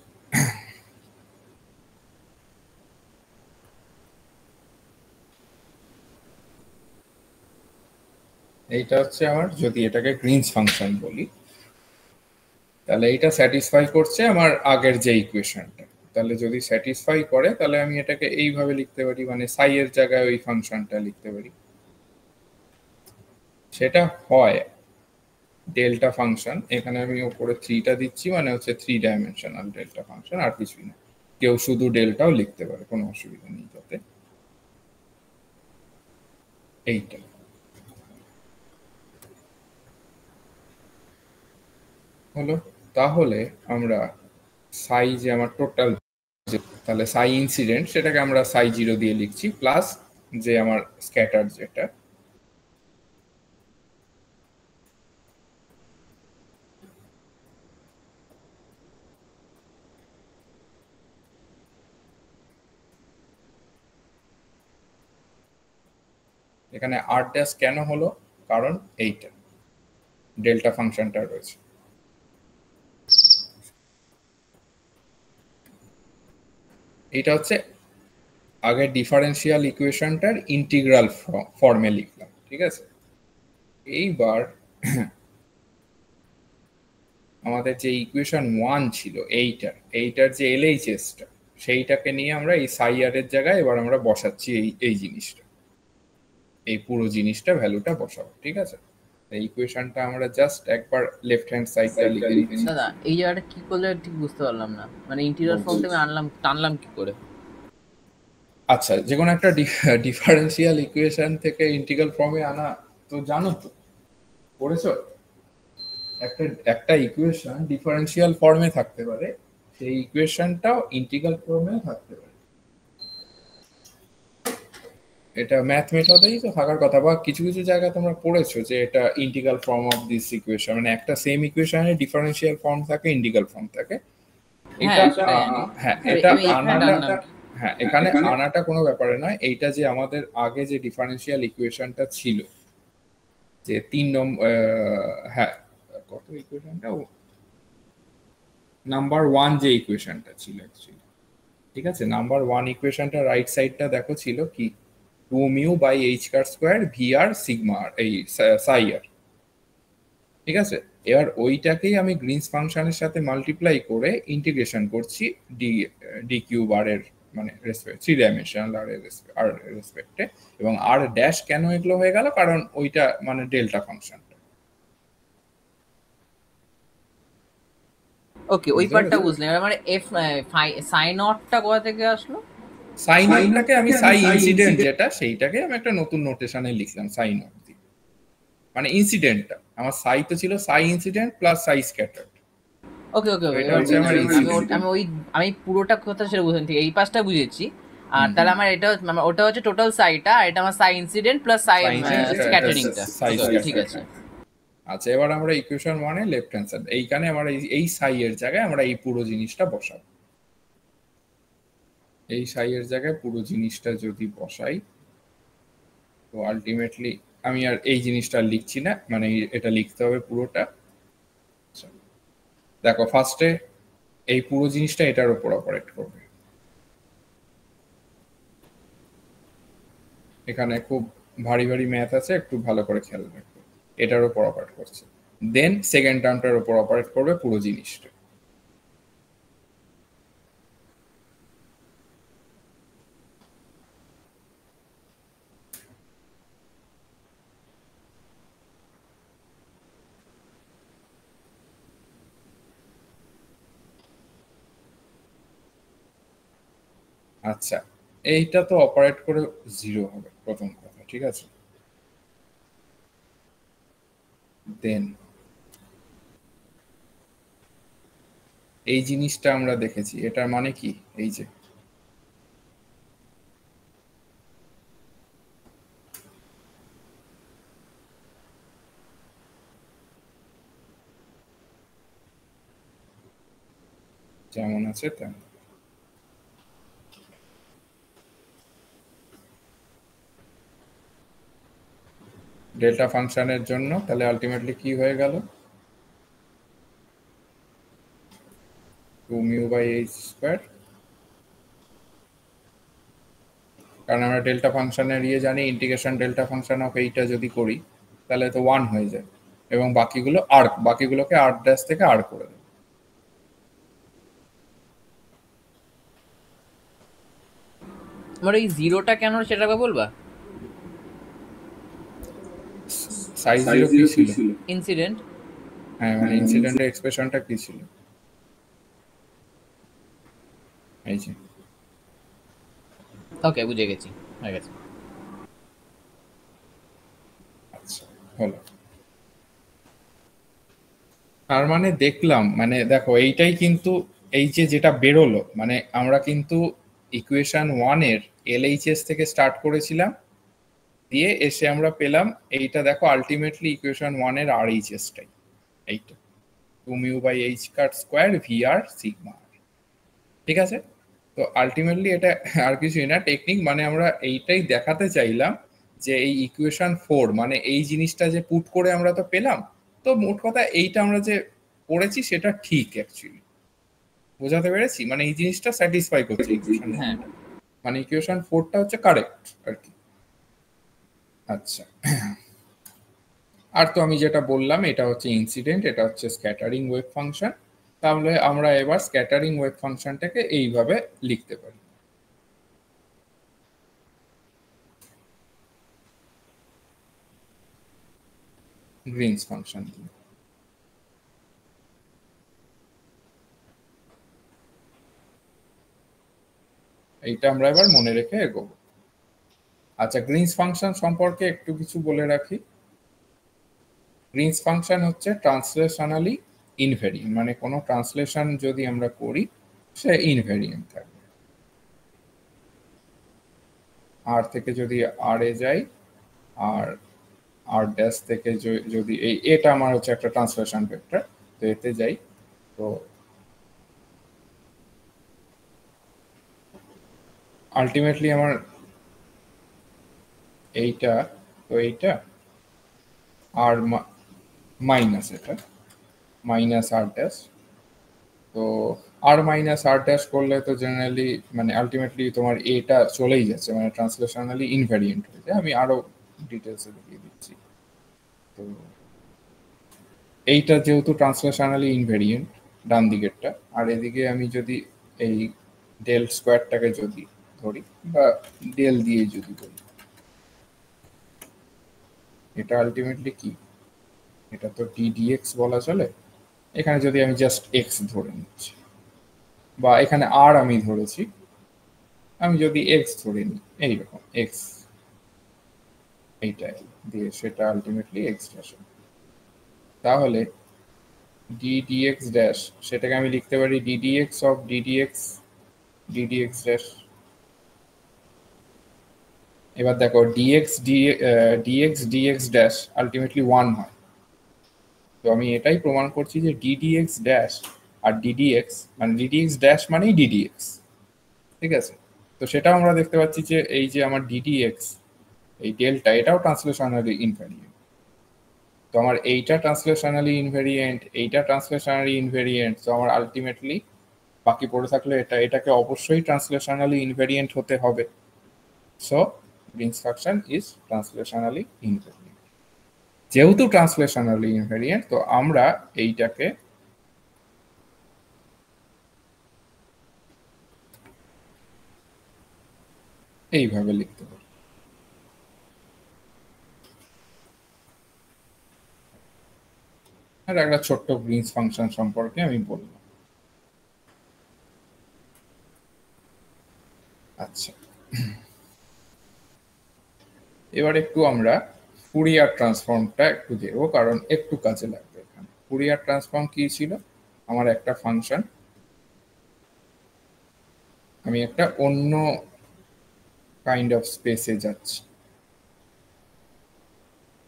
এইটা হচ্ছে আমার, যদি এটাকে গ্রিনস ফাংশন বলি, তাহলে এইটা স্যাটিসফাই করছে আমার আগের যে ইকুয়েশনটা। তাহলে যদি স্যাটিসফাই করে তাহলে আমি এটাকে এইভাবে লিখতে পারি, মানে সাই এর জায়গায় ওই ফাংশনটা লিখতে পারি। সেটা হয় ডেল্টা ফাংশন, এখানে আমি উপরে 3টা দিচ্ছি, মানে হচ্ছে 3 ডাইমেনশনাল ডেল্টা ফাংশন, আর কিছুই না। কেউ শুধু ডেল্টাও লিখতে পারে, কোনো অসুবিধা নেই তাতে। এইটা হলো। তাহলে আমরা সাই যে আমার টোটাল, তাহলে সাই ইনসিডেন্ট সেটাকে আমরা সাই 0 দিয়ে লিখছি, প্লাস যে আমার স্ক্যাটার যেটা, এখানে আর ড্যাশ কেন হলো, কারণ এইটা ডেল্টা ফাংশনটা রয়েছে। এটা হচ্ছে আগে ডিফারেন্সিয়াল ইকুয়েশনটার ইন্টিগ্রাল ফর্মে লিখলাম, ঠিক আছে। এইবার আমাদের যে ইকুয়েশন 1 ছিল এইটার যে এলএইচএসটা, সেইটাকে নিয়ে আমরা এই সাই আর এর জায়গায় এবার আমরা বসাচ্ছি এই জিনিসটা, এই পুরো জিনিসটা ভ্যালুটা বসাবো, ঠিক আছে। এই ইকুয়েশনটা আমরা জাস্ট একবার লেফট হ্যান্ড সাইডটা লিখে দিচ্ছি। দাদা এই জায়গাটা কি করলে ঠিক বুঝতে পারলাম না, মানে ইন্টিরিয়র ফর্ম থেকে টানলাম কি করে? আচ্ছা, যে কোনো একটা ডিফারেন্সিয়াল ইকুয়েশন থেকে ইন্টিগ্রাল ফর্মে আনা তো জানো তো, পড়েছো। একটা ইকুয়েশন ডিফারেন্সিয়াল ফর্মে থাকতে পারে, সেই ইকুয়েশনটাও ইন্টিগ্রাল ফর্মে থাকতে পারে। এটা ম্যাথ মেথডেই তো থাকার কথা, বা কিছু কিছু জায়গায় তোমরা পড়েছো যে এটা integral form of this equation, মানে একটা সেম ইকুয়েশনের ডিফারেন্সিয়াল ফর্ম থাকে, ইন্টিগ্রাল ফর্ম থাকে। এটা হ্যাঁ, এটা আনাটা, হ্যাঁ এখানে আনাটা কোনো ব্যাপারে নয়। এইটা যে আমাদের আগে যে ডিফারেন্সিয়াল ইকুয়েশনটা ছিল, যে 3 নম্বর, হ্যাঁ কত ইকুয়েশনটা, নাম্বার 1 যে ইকুয়েশনটা ছিল অ্যাকচুয়ালি, ঠিক আছে। নাম্বার 1 ইকুয়েশনটা রাইট সাইডটা দেখো ছিল কি, 2μ/h² vr সিগমা এই সাই আর, ঠিক আছে। এবার ওইটাকেই আমি গ্রিনস ফাংশনের সাথে মাল্টিপ্লাই করে ইন্টিগ্রেশন করছি ডি কিউব আর এর, মানে রেসপেক্ট 3 ডাইমেনশনাল আর এর রেসপেক্টে। এবং আর ড্যাশ কেন এগুলো হয়ে গেল, কারণ ওইটা মানে ডেল্টা ফাংশন। ওকে, ওই পার্টটা বুঝলাম। এবার মানে এফ সাই নটটা কোথা থেকে আসলো? সাই নটটাকে আমি সাই ইনসিডেন্ট যেটা, সেইটাকে আমি একটা নতুন নোটেশনে লিখলাম সাই নট দিয়ে, মানে ইনসিডেন্টটা আমার সাই তো ছিল সাই ইনসিডেন্ট প্লাস সাই স্ক্যাটার্ড। ওকে ওকে ওকে, আমি পুরোটা কথা সেটা বুঝলাম, ঠিক এই পাঁচটা বুঝেছি। আর তাহলে আমার এটা ওটা হচ্ছে টোটাল সাইটা, আর এটা আমার সাই ইনসিডেন্ট প্লাস সাই স্ক্যাটারিংটা, ঠিক আছে। আচ্ছা, এবার আমরা ইকুয়েশন 1 এ লেফট হ্যান্ড সাইড, এইখানে আমরা এই সাই এর জায়গায় আমরা এই পুরো জিনিসটা বসাবো। এই সাই এর জায়গায় পুরো জিনিসটা যদি বসাই, তো আলটিমেটলি আমি আর এই জিনিসটা লিখছি না, মানে এটা লিখতে হবে পুরোটা। দেখো ফার্স্টে এই পুরো জিনিসটা এটার উপর অপারেট করবে। এখানে খুব ভারী ভারী ম্যাথ আছে, একটু ভালো করে খেয়াল রাখবে। এটার উপর অপারেট করছে, দেন সেকেন্ড টার্মটার উপর অপারেট করবে পুরো জিনিসটা। আচ্ছা, এইটা তো অপারেট করে 0 হবে প্রথম কথা, ঠিক আছে। দেন এই জিনিসটা আমরা দেখেছি, এটার মানে কি, এই যে যেমন আছে তেমন। ডেল্টা ফাংশনের জন্য, তাহলে আলটিমেটলি কি হয়ে গেল, 2μ/h², কারণ আমরা ডেল্টা ফাংশনের জানি ইন্টিগ্রেশন ডেল্টা ফাংশন অফ এইটা যদি করি তাহলে তো 1 হয়ে যায়, এবং বাকিগুলোকে r ড্যাশ থেকে r করে দেব। আমার এই জিরোটা কেন সেটা বলবা? সাইজ 0 কি ছিল? ইনসিডেন্ট। হ্যাঁ, মানে ইনসিডেন্টের এক্সপ্রেশনটা কি ছিল? এই যে ওকে, বুঝে গেছি, হয়ে গেছে। আচ্ছা, হলো। তার মানে দেখলাম, মানে দেখো এইটাই কিন্তু এই যে যেটা বেরোলো, মানে আমরা কিন্তু ইকুয়েশন 1 এর এলএইচএস থেকে স্টার্ট করেছিলাম, দিয়ে এসে আমরা পেলাম এইটা, দেখো আলটিমেটলি ইকুয়েশন 1 এর আরএইচএসটাই এইটা, 2μ/h² vr সিগমা। ঠিক আছে, তো আলটিমেটলি এটা আর কিছুই না, টেকনিক, মানে আমরা এইটাই দেখাতে চাইলাম যে এই ইকুয়েশন 4 মানে এই জিনিসটা যে পুট করে আমরা তো পেলাম, তো মোট কথা এইটা আমরা যে পড়েছি সেটা ঠিক অ্যাকচুয়ালি বোঝাতে পেরেছি, মানে এই জিনিসটা স্যাটিসফাই করছে ইকুয়েশন, মানে ইকুয়েশন 4টা হচ্ছে কারেক্ট আর কি। আচ্ছা, আর তো আমি যেটা বললাম এটা হচ্ছে ইনসিডেন্ট, এটা হচ্ছে স্ক্যাটারিং ওয়েভ ফাংশন। তাহলে আমরা এবার স্ক্যাটারিং ওয়েভ ফাংশনটাকে এইভাবে লিখতে পারি, গ্রিনস ফাংশন দিয়ে। এইটা আমরা এবার মনে রেখে এগোবো। আচ্ছা, গ্রিনস ফাংশন সম্পর্কে একটু কিছু বলে রাখি। গ্রিনস ফাংশন হচ্ছে ট্রান্সলেশনালি ইনভেরিয়েন্ট, মানে কোনো ট্রান্সলেশন যদি আমরা করি সে ইনভেরিয়েন্ট থাকবে। আর থেকে যদি আর এ যাই, আর আর ড্যাশ থেকে যদি এটা আমার হচ্ছে একটা ট্রান্সলেশন ভেক্টর, তো এতে যাই, তো আলটিমেটলি আমার এইটা, তো এইটা আর মাইনাস এটা মাইনাস আর ড্যাশ, তো আর মাইনাস আর ড্যাশ করলে তো জেনারেলি মানে আলটিমেটলি তোমার এটা চলেই যাচ্ছে, মানে ট্রান্সলেশনালি ইনভ্যারিয়েন্ট হয়ে যায়। আমি আরো ডিটেলসে দেখিয়ে দিচ্ছি। তো এইটা যেহেতু ট্রান্সলেশনালি ইনভ্যারিয়েন্ট ডান দিকেরটা, আর এদিকে আমি যদি এই ডেল স্কোয়ারটাকে যদি ধরি বা ডেল দিয়ে যদি বলি, এটা আলটিমেটলি কি, এটা তো ddx বলা চলে। এখানে যদি আমি জাস্ট এক্স ধরে নিচ্ছি, বা এখানে আর আমি ধরেছি, আমি যদি এক্স ধরে নিই এইরকম এক্স, এইটাই দিয়ে সেটা আলটিমেটলি এক্স ড্যাশ, তাহলে ddx ড্যাশ সেটাকে আমি লিখতে পারি ddx অফ ddx ড্যাশ। এবার দেখো dx ড্যাশ আলটিমেটলি 1 হয়, তো আমি এটাই প্রমাণ করছি যে ddx ড্যাশ আর ddx মানে ddx ড্যাশ মানেই ddx। ঠিক আছে, তো সেটাও আমরা দেখতে পাচ্ছি যে এই যে আমার ddx এই ডেল্টা এটাও ট্রান্সলেশনালি ইনভ্যারিয়েন্ট, তো আমার এইটা ট্রান্সলেশনালি ইনভ্যারিয়েন্ট, এইটা ট্রান্সলেশনালি ইনভ্যারিয়েন্ট, তো আমার আলটিমেটলি বাকি পড়ে থাকলে এটাকে অবশ্যই ট্রান্সলেশনালি ইনভ্যারিয়েন্ট হতে হবে। So Green's function is translationally invariant. যেহেতু ট্রান্সলেশনালি ইনভ্যারিয়েন্ট, তো আমরা এইটাকে এইভাবে লিখতে পারি। আর একটা ছোট্ট গ্রিনস ফাংশন সম্পর্কে আমি বললাম। আচ্ছা, এবার একটু আমরা ফুরিয়ার ট্রান্সফর্মটা একটু দেখবো, কারণ একটু কাজে লাগবে এখানে। ফুরিয়ার ট্রান্সফর্ম কি ছিল, আমার একটা ফাংশন, আমি একটা অন্য কাইন্ড অফ স্পেসে যাচ্ছি,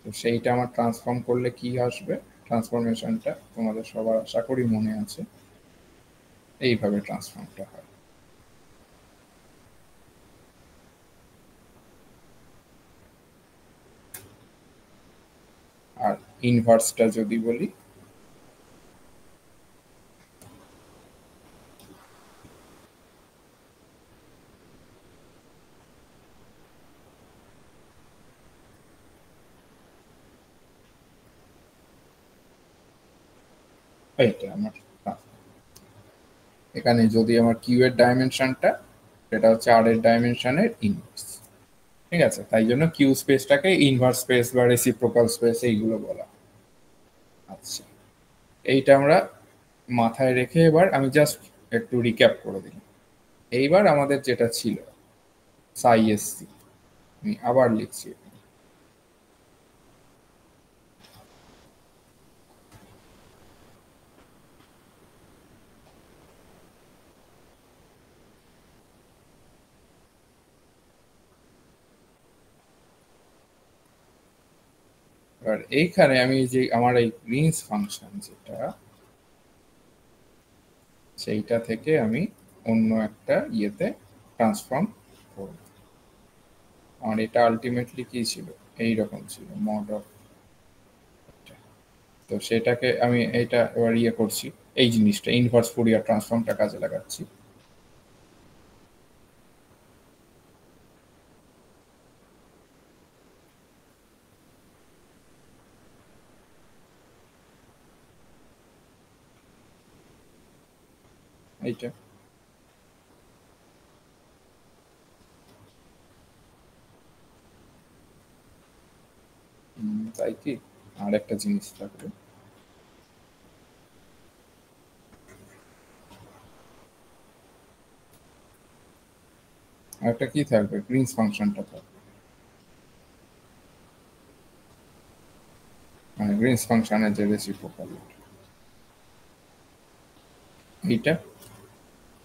তো সেইটা আমার ট্রান্সফর্ম করলে কি আসবে, ট্রান্সফরমেশনটা তোমাদের সবার আশা করি মনে আছে, এইভাবে ট্রান্সফর্মটা হয়। ইনভার্সটা যদি বলি, এইটা আমার এখানে যদি আমার কিউ এর ডাইমেনশনটা সেটা হচ্ছে আর এর ডাইমেনশনের ইনভার্স। ঠিক আছে, তাই জন্য কিউ স্পেসটাকে ইনভার্স স্পেস বা রেসিপ্রোকাল স্পেস এইগুলো বলা। আচ্ছা, এইটা আমরা মাথায় রেখে এবার আমি জাস্ট একটু রিক্যাপ করে দিই। এইবার আমাদের যেটা ছিল সাই এস সি, আমি আবার লিখছি। এবার এইখানে আমি যে আমার এই গ্রিনস ফাংশন যেটা, সেইটা থেকে আমি অন্য একটা ইয়েতে ট্রান্সফর্ম করব। আমার এটা আলটিমেটলি কি ছিল, এইরকম ছিল মড অফ। তো সেটাকে আমি এইটা এবার ইয়ে করছি, এই জিনিসটা ইনভার্স ফুরিয়ার ট্রান্সফর্মটা কাজে লাগাচ্ছি। এইটা তাই কি আর একটা জিনিস থাকবে, একটা কি থাকবে, গ্রিনস ফাংশনটা থাকবে, মানে গ্রিনস ফাংশনের যে রেসিপ্রোকাল এইটা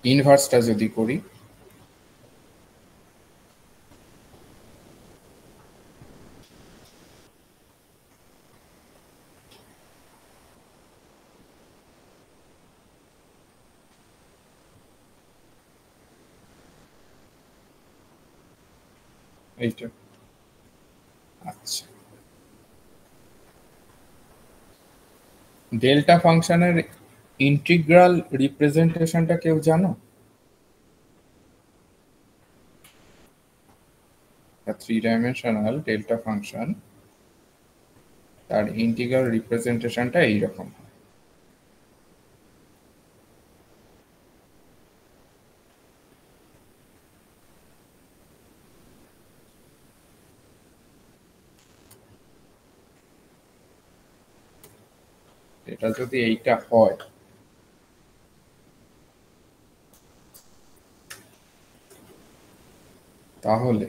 ইনভার্সটা যদি করি, এইটা আচ্ছা, ডেল্টা ফাংশনের ইন্টিগ্রাল রিপ্রেজেন্টেশনটা কেউ জানো? থ্রি ডাইমেনশনাল ডেল্টা ফাংশন, তার ইন্টিগ্রাল রিপ্রেজেন্টেশনটা এইরকম। এটা যদি এইটা হয়, তাহলে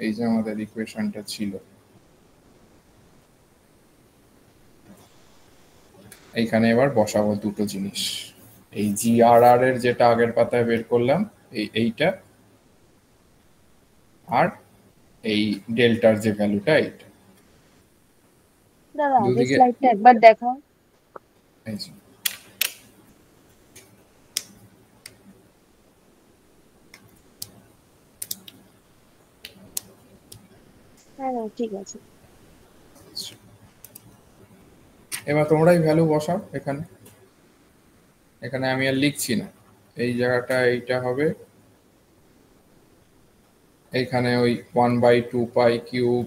এই যে আমাদের ইকুয়েশনটা ছিল, এইখানে এবার বসাবো দুটো জিনিস। এই জি আর আর এর যেটা আগের পাতায় বের করলাম, এইটা, আর এই ডেল্টার যে ভ্যালুটা এইটা। দাদা আগের দুদিকে স্লাইডটা একবার দেখাও। এই যে, হ্যাঁ হ্যাঁ, ঠিক আছে। এবার তোমরাই ভ্যালু বসাও এখানে। এখানে আমি আর লিখছি না, এই জায়গাটা এইটা হবে, এইখানে ওই 1/2 পাই কিউব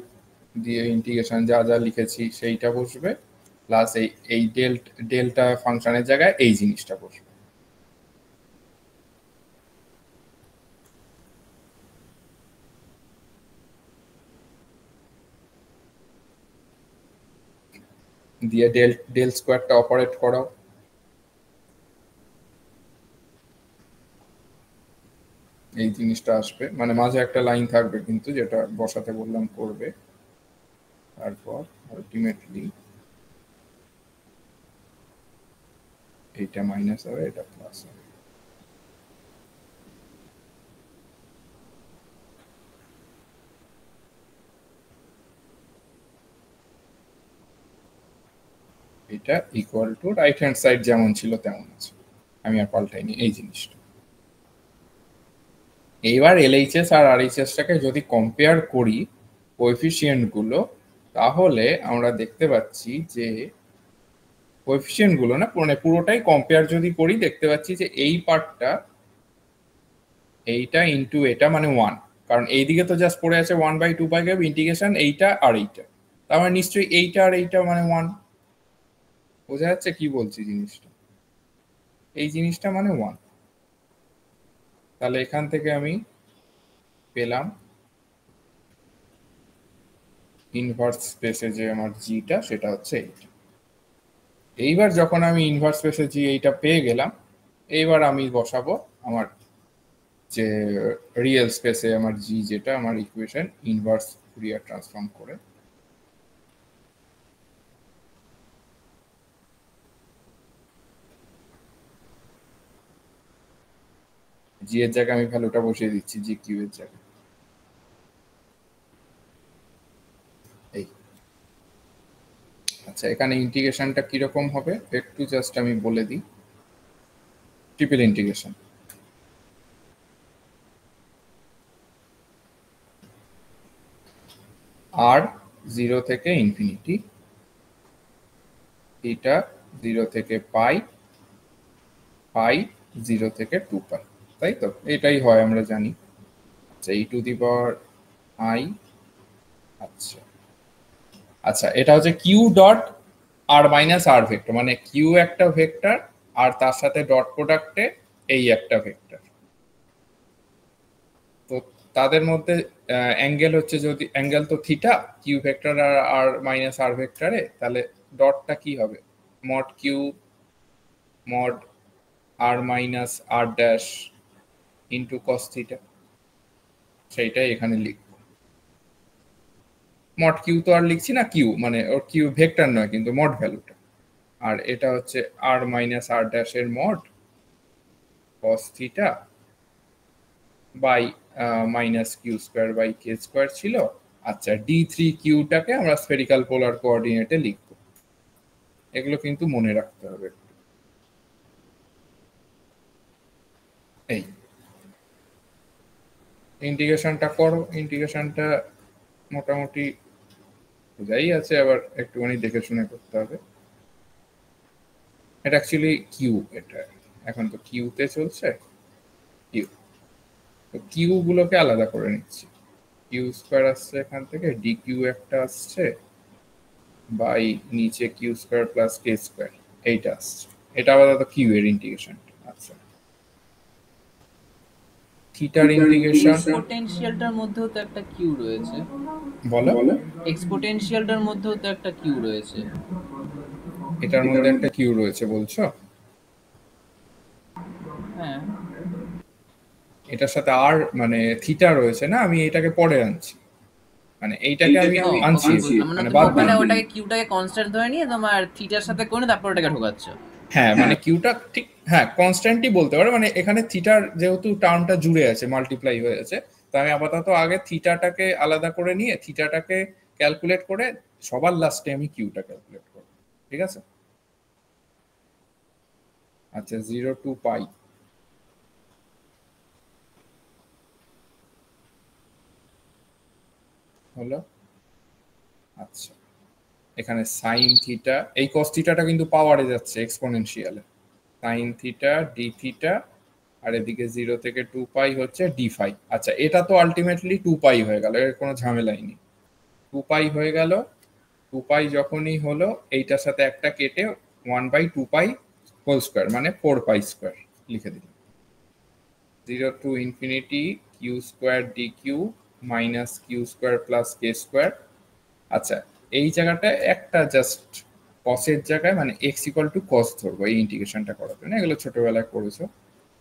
দিয়ে ইন্টিগ্রেশন যা যা লিখেছি সেইটা বসবে, প্লাস এই এই ডেল্টা ফাংশনের জায়গায় এই জিনিসটা বসবে। দিয়ে ডেল স্কোয়ারটা অপারেট করাও, এই জিনিসটা আসবে, মানে মাঝে একটা লাইন থাকবে কিন্তু যেটা বসাতে বললাম করবে। তারপর আলটিমেটলি এইটা মাইনাস হবে, এটা প্লাস হবে। এইটা equal to right hand side যেমন ছিল তেমন আছে, আমি আর পাল্টাইনি এই জিনিসটা। এইবার এলএইচএস আর আরএইচএসটাকে যদি কম্পেয়ার করি কোএফিসিয়েন্টগুলো, তাহলে আমরা দেখতে পাচ্ছি যে কোএফিসিয়েন্টগুলো না মানে পুরোটাই কম্পেয়ার যদি করি দেখতে পাচ্ছি যে এই পার্টটা এইটা ইন্টু এটা মানে 1, কারণ এইদিকে তো জাস্ট পড়ে আছে 1/2 পাই ইন্টিগ্রেশন এইটা আর এইটা, তার মানে নিশ্চয়ই এইটা আর এইটা মানে 1। বোঝা যাচ্ছে কি বলছি জিনিসটা? এই জিনিসটা মানে 1। তাহলে এখান থেকে আমি পেলাম ইনভার্স স্পেসে যে আমার জিটা সেটা হচ্ছে এইটা। এইবার যখন আমি ইনভার্স স্পেসে জি এইটা পেয়ে গেলাম, এইবার আমি বসাবো আমার যে রিয়েল স্পেসে আমার জি যেটা আমার ইকুয়েশন ইনভার্স ফুরিয়ার ট্রান্সফর্ম করে। জি এর জায়গায় আমি ভ্যালুটা বসিয়ে দিচ্ছি জি কিউ এর জায়গায়। এই আচ্ছা, এখানে ইন্টিগ্রেশনটা কিরকম হবে একটু জাস্ট আমি বলে দিই। ট্রিপল ইন্টিগ্রেশন আর 0 থেকে ইনফিনিটি, এটা 0 থেকে পাই, পাই 0 থেকে 2 পাই, তাই তো? এটাই হয় আমরা জানি। আচ্ছা ই টু দি পাওয়ার আই, আচ্ছা আচ্ছা এটা হচ্ছে কিউ ডট আর মাইনাস আর ভেক্টর, মানে কিউ একটা ভেক্টর আর তার সাথে ডট প্রোডাক্টে এই একটা ভেক্টর। তো তাদের মধ্যে অ্যাঙ্গেল হচ্ছে, যদি অ্যাঙ্গেল তো থিটা কিউ ভেক্টর আর আর মাইনাস আর ভেক্টরে, তাহলে ডটটা কি হবে মড কিউ মড আর মাইনাস আর ড্যাশ ইন্টু কস থিটা, সেইটাই এখানে লিখব। মড কিউ তো আর লিখছি না, কিউ মানে ওর কিউ ভেক্টর নয় কিন্তু মড ভ্যালুটা, আর এটা হচ্ছে আর মাইনাস আর ড্যাশ এর mod cos theta by minus Q square by K square ছিল। আচ্ছা d3 কিউটাকে আমরা স্ফেরিক্যাল পোলার কোঅর্ডিনেটে লিখব, এগুলো কিন্তু মনে রাখতে হবে। এই ইন্টিগ্রেশনটা করো, ইন্টিগ্রেশনটা মোটামুটি বোঝাই আছে, আবার একটুখানি দেখে শুনে করতে হবে। এটা অ্যাকচুয়ালি কিউ, এটা এখন তো কিউতে চলছে, কিউ তো কিউ গুলোকে আলাদা করে নিচ্ছি। কিউ স্কোয়ার আসছে এখান থেকে, ডি কিউ একটা আসছে বাই নিচে Q square plus K square এইটা আসছে, এটা আলাদা তো কিউ এর ইন্টিগ্রেশন। আচ্ছা থিটার ইন্টিগ্রেশন, এক্সপোটেনশিয়ালটার মধ্যেও তো একটা কিউ রয়েছে, বলো এক্সপোটেনশিয়ালটার মধ্যেও তো একটা কিউ রয়েছে। এটার মধ্যে একটা কিউ রয়েছে বলছো? হ্যাঁ এটার সাথে আর মানে থিটা রয়েছে না, আমি এটাকে পরে আনছি, মানে এইটাকে আমি আনছি মানে বাদ ওটাকে কিউটাকে কনস্ট্যান্ট ধরে নিয়ে তোমার থিটার সাথে করে তারপর ওটাকে ঢোকাচ্ছ। হ্যাঁ মানে কিউটা ঠিক হ্যাঁ কনস্ট্যান্টই বলতে পারো, মানে এখানে থিটার যেহেতু টার্মটা জুড়ে আছে মাল্টিপ্লাই হয়ে আছে, তো আমি আপাতত আগে থিটাটাকে আলাদা করে নিয়ে থিটাটাকে ক্যালকুলেট করে সবার লাস্টে আমি কিউটা ক্যালকুলেট করব, ঠিক আছে? আচ্ছা 0 টু পাই হলো। আচ্ছা এখানে সাইন থিটা, এই কস থিটাটা কিন্তু পাওয়ারে যাচ্ছে এক্সপোনেনশিয়ালে, সাইন থিটা ডি থিটা আর এদিকে 0 থেকে 2 পাই হচ্ছে ডি ফাই। আচ্ছা এটা তো আলটিমেটলি 2 পাই হয়ে গেল, এর কোনো ঝামেলাই নেই, 2 পাই হয়ে গেল। 2 পাই যখনই হলো এইটার সাথে একটা কেটে 1/2 পাই হোল স্কোয়ার মানে 4 পাই স্কোয়ার লিখে দিলাম। 0 to infinity Q square D Q minus Q square plus K square. আচ্ছা এই জায়গাটা একটা জাস্ট কসের জায়গায় মানে এক্স ইকুয়াল টু কস ধরবো এই ইন্টিগ্রেশনটা করার জন্য, এগুলো ছোটবেলায় করেছো।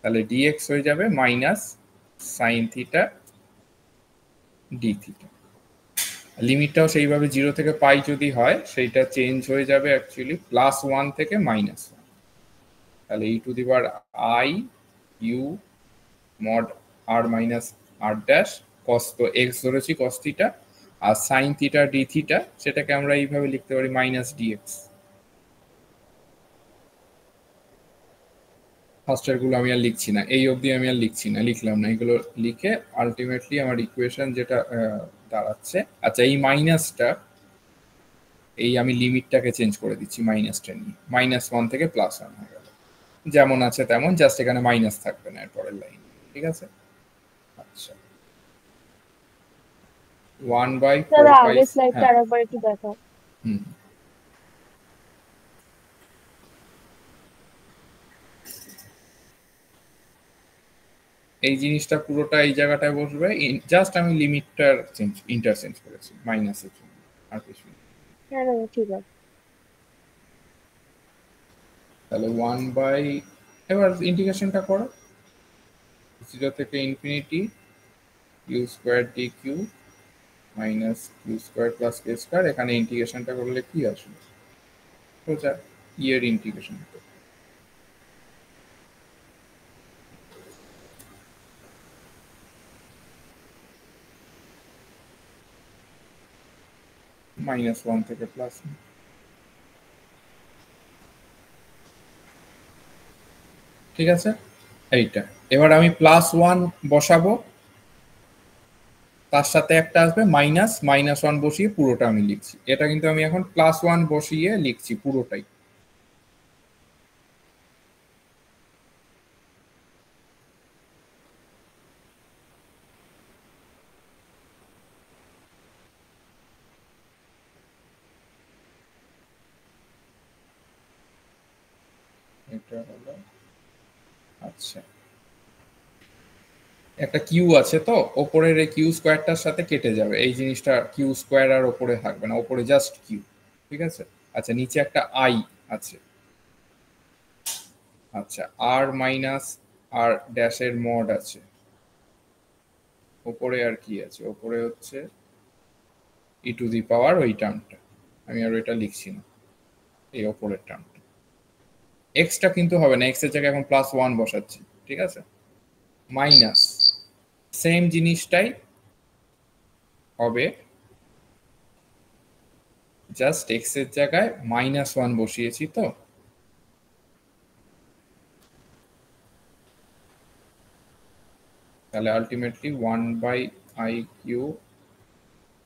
তাহলে ডিএক্স হয়ে যাবে minus sine theta D theta, লিমিটটাও সেইভাবে 0 থেকে পাই যদি হয় সেইটা চেঞ্জ হয়ে যাবে অ্যাকচুয়ালি +1 থেকে -1। তাহলে e to the power i u mod R minus R dash cos, তো এক্স ধরেছি কস থিটা, আর সাইন থিটা ডি থিটা সেটাকে আমরা এইভাবে লিখতে পারি মাইনাস ডিএক্স। ফার্স্টের গুলো আমি আর লিখছি না, এই অবধি আমি আর লিখছি না, লিখলাম না, এগুলো লিখে আলটিমেটলি আমার ইকুয়েশন যেটা দাঁড়াচ্ছে, আচ্ছা এই মাইনাসটা, এই আমি লিমিটটাকে চেঞ্জ করে দিচ্ছি মাইনাসটা নিয়ে, -1 থেকে +1 হয়ে গেল, যেমন আছে তেমন, জাস্ট এখানে মাইনাস থাকবে না এর পরের লাইন, ঠিক আছে। আচ্ছা 1/4 আগের স্লাইডটা আরেকবার একটু দেখাও। এই জিনিসটা পুরোটা এই জায়গাটায় বসবে, জাস্ট আমি লিমিটটার ইন্টারচেঞ্জ করেছি মাইনাসের জন্য, আর কিছু না। হ্যাঁ ঠিক আছে। তাহলে 1 এবার ইন্টিগ্রেশনটা করো, 0 থেকে infinity q² dq -q² + k², এখানে ইন্টিগ্রেশনটা করলে কি আসবে, সোজা এর ইন্টিগ্রেশন, -1 থেকে +1, ঠিক আছে। এইটা এবার আমি +1 বসাবো, তার সাথে একটা আসবে -1 বসিয়ে পুরোটা আমি লিখছি, এটা কিন্তু আমি এখন +1 বসিয়ে লিখছি পুরোটাই। এটা হলো, আচ্ছা একটা কিউ আছে তো ওপরের, এই q² সাথে কেটে যাবে, এই জিনিসটা q² আর ওপরে থাকবে না, ওপরে জাস্ট কিউ, ঠিক আছে। আচ্ছা নিচে একটা আই আছে, আচ্ছা আর মাইনাস আর ড্যাশের মড আছে, ওপরে আর কি আছে, ওপরে হচ্ছে e⁻, ওই টার্মটা আমি আর ওইটা লিখছি না, এই ওপরের টার্মটা, এক্সটা কিন্তু হবে না, এক্স এর জায়গায় এখন +1 বসাচ্ছি, ঠিক আছে। মাইনাস সেম জিনিসটাই হবে, জাস্ট এক্স এর জায়গায় -1 বসিয়েছি তো, তাহলে আলটিমেটলি 1/iq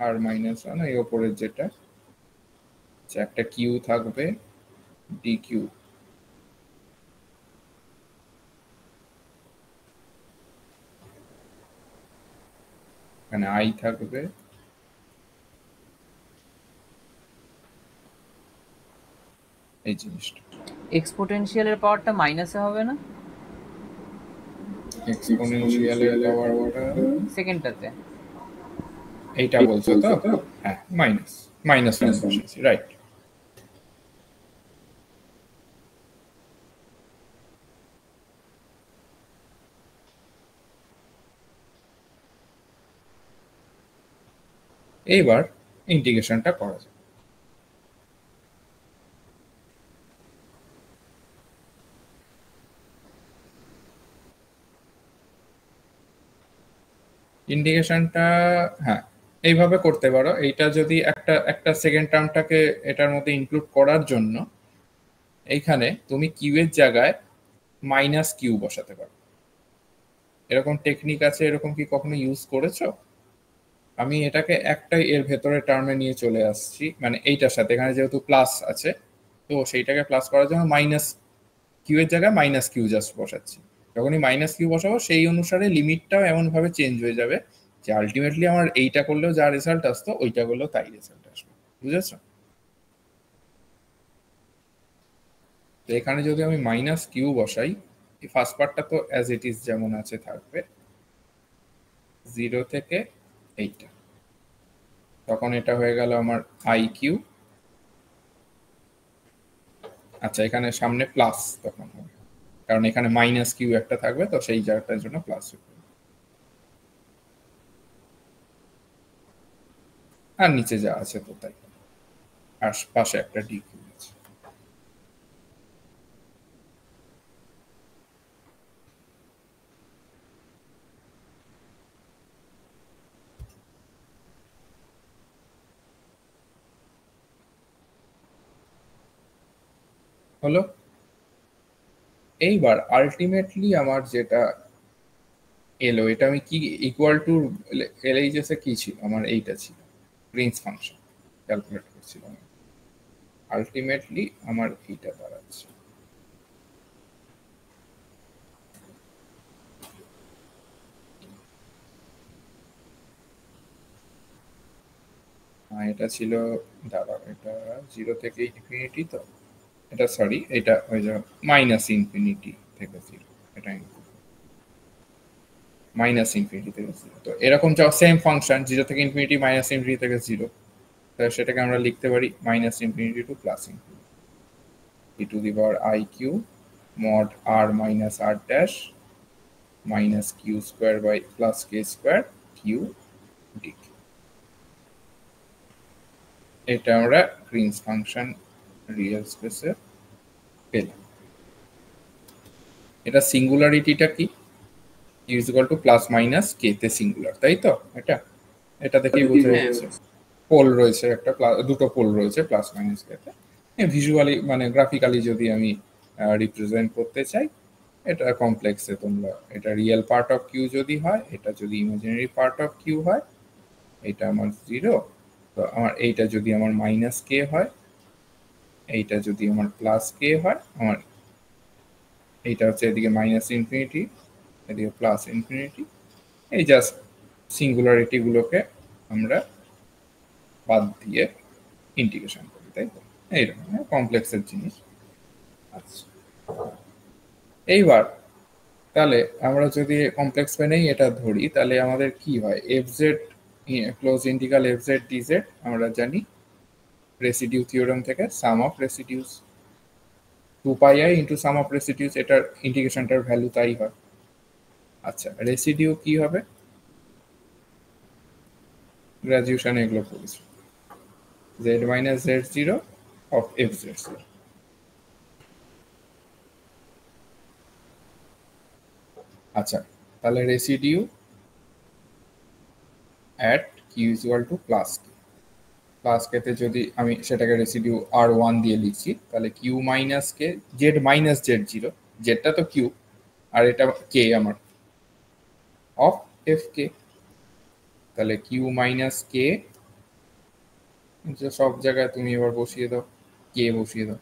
আর -1, এই ওপরের যেটা একটা কিউ থাকবে dq, এখানে আই থাকবে, এই জিনিসটা এক্সপোটেনশিয়ালের পাওয়ারটা মাইনাসে হবে না, এক্সপোনেনশিয়ালের পাওয়ারটা সেকেন্ডটাতে, এইটা বলছো তো, হ্যাঁ -1 বসেছি, রাইট। এইবার ইন্টিগ্রেশনটা করা যায়, ইন্টিগ্রেশনটা হ্যাঁ এইভাবে করতে পারো, এইটা যদি একটা সেকেন্ড টার্মটাকে এটার মধ্যে ইনক্লুড করার জন্য এইখানে তুমি কিউ এর জায়গায় -q বসাতে পারো, এরকম টেকনিক আছে, এরকম কি কখনো ইউজ করেছো? আমি এটাকে একটাই এর ভেতরে টার্মে নিয়ে চলে আসছি, মানে এইটার সাথে এখানে যেহেতু প্লাস আছে, তো সেইটাকে প্লাস করার জন্য -q এর জায়গায় -q জাস্ট বসাচ্ছি, যখনই -q বসাবো সেই অনুসারে লিমিটটাও এমন ভাবে চেঞ্জ হয়ে যাবে যে আলটিমেটলি আমার এইটা করলেও যা রেজাল্ট আসতো ওইটা করলেও তাই রেজাল্ট আসবে, বুঝেছো? তো এখানে যদি আমি -q বসাই, এই ফার্স্ট পার্টটা তো অ্যাজ ইট ইজ যেমন আছে থাকবে, 0 থেকে এইটা, তখন এটা হয়ে গেল আমার iq, আচ্ছা এখানে সামনে প্লাস তখন হবে, কারণ এখানে -q একটা থাকবে, তো সেই জায়গাটার জন্য প্লাস হবে, আর নিচে যা আছে তো তাই, আর পাশে একটা dq আছে। হলো? এইবার আলটিমেটলি আমার যেটা এলো, এটা আমি কি ইকুয়াল টু এলএইচএস এ কি ছিল, আমার এইটা ছিল গ্রিনস ফাংশন ক্যালকুলেট করছিলাম। আলটিমেটলি আমার এইটা দাঁড়াচ্ছে। এটা ছিল, দাঁড়াও, এটা 0 থেকে ইনফিনিটি, তো এটা সরি এটা হয়ে যাবে মাইনাস ইনফিনিটি থেকে 0, এটা মাইনাস ইনফিনিটি থেকে 0। তো এরকম সেম ফাংশন 0 থেকে ইনফিনিটি, মাইনাস ইনফিনিটি থেকে 0, তাহলে সেটাকে আমরা লিখতে পারি minus infinity to plus infinity E to the power I Q mod R minus R dash minus Q square by plus K square Q D. এটা আমরা গ্রিনস ফাংশন রিয়েল স্পেসে পেলাম। এটা সিঙ্গুলারিটিটা কি, u is equal to plus minus k তে সিঙ্গুলার, তাই তো? এটা দেখেই বোঝা যাচ্ছে পোল রয়েছে, একটা দুটো পোল রয়েছে প্লাস মাইনাস কে তে। ভিজুয়ালি মানে গ্রাফিক্যালি যদি আমি রিপ্রেজেন্ট করতে চাই, এটা কমপ্লেক্সে তোমরা এটা রিয়েল পার্ট অফ কিউ যদি হয়, এটা যদি ইমাজিনারি পার্ট অফ কিউ হয়, এটা আমার 0, তো আমার এইটা যদি আমার মাইনাস কে হয়, এইটা যদি আমার প্লাস কে হয়, আমার এইটা হচ্ছে এদিকে মাইনাস ইনফিনিটি, এদিকে প্লাস ইনফিনিটি। এই জাস্ট সিঙ্গুলারিটি গুলোকে আমরা বাদ দিয়ে ইন্টিগ্রেশন করি, তাই তো? এইরকম কমপ্লেক্সের জিনিস। আচ্ছা, এইবার তাহলে আমরা যদি কমপ্লেক্স নেই এটা ধরি, তাহলে আমাদের কি হয়, f z close integral f z d z আমরা জানি রেসিডিউ থিওরেম থেকে, sum of residues 2πi into sum of residues, এটার ইন্টিগ্রেশনটার ভ্যালু তাই হয়। আচ্ছা, রেসিডিউ কি হবে, গ্রাজুয়েশনে এগুলো পড়েছি, z minus Z zero of F Z zero. আচ্ছা, তাহলে residue at Q is equal to plus K, plus কেতে যদি আমি সেটাকে রেসিডিউ আর ওয়ান দিয়ে লিখছি, তাহলে কিউ মাইনাস কে জেড মাইনাস জেড জিরো, জেডটা তো কিউ আর এটা কে আমার অফ এফ কে, তাহলে কিউ মাইনাস কে, সব জায়গায় তুমি এবার বসিয়ে দাও, কে বসিয়ে দাও,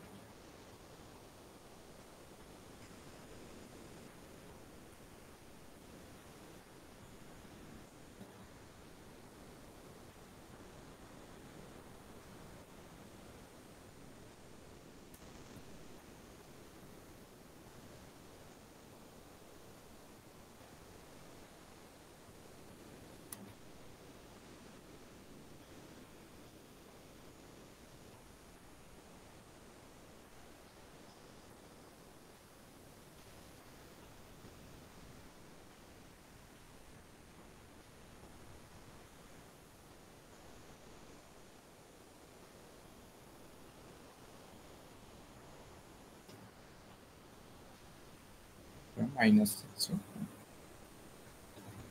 মাইনাস দিচ্ছি,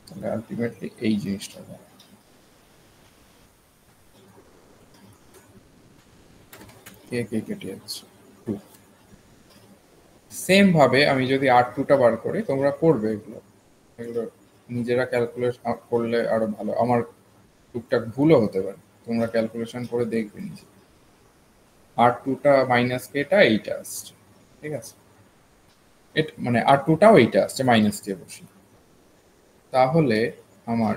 তাহলে আলটিমেটলি এই জিনিসটা দেয়। কে কে কেটে যাচ্ছে 2। সেম ভাবে আমি যদি আর টুটা বার করি, তোমরা করবে এগুলো নিজেরা ক্যালকুলেট করলে আরো ভালো, আমার টুকটাক ভুলও হতে পারে, তোমরা ক্যালকুলেশন করে দেখবে নিজে। আর টুটা মাইনাস কেটা এইটা আসছে, ঠিক আছে, মানে আর টুটাও এইটা আসছে মাইনাস কে বসি, তাহলে আমার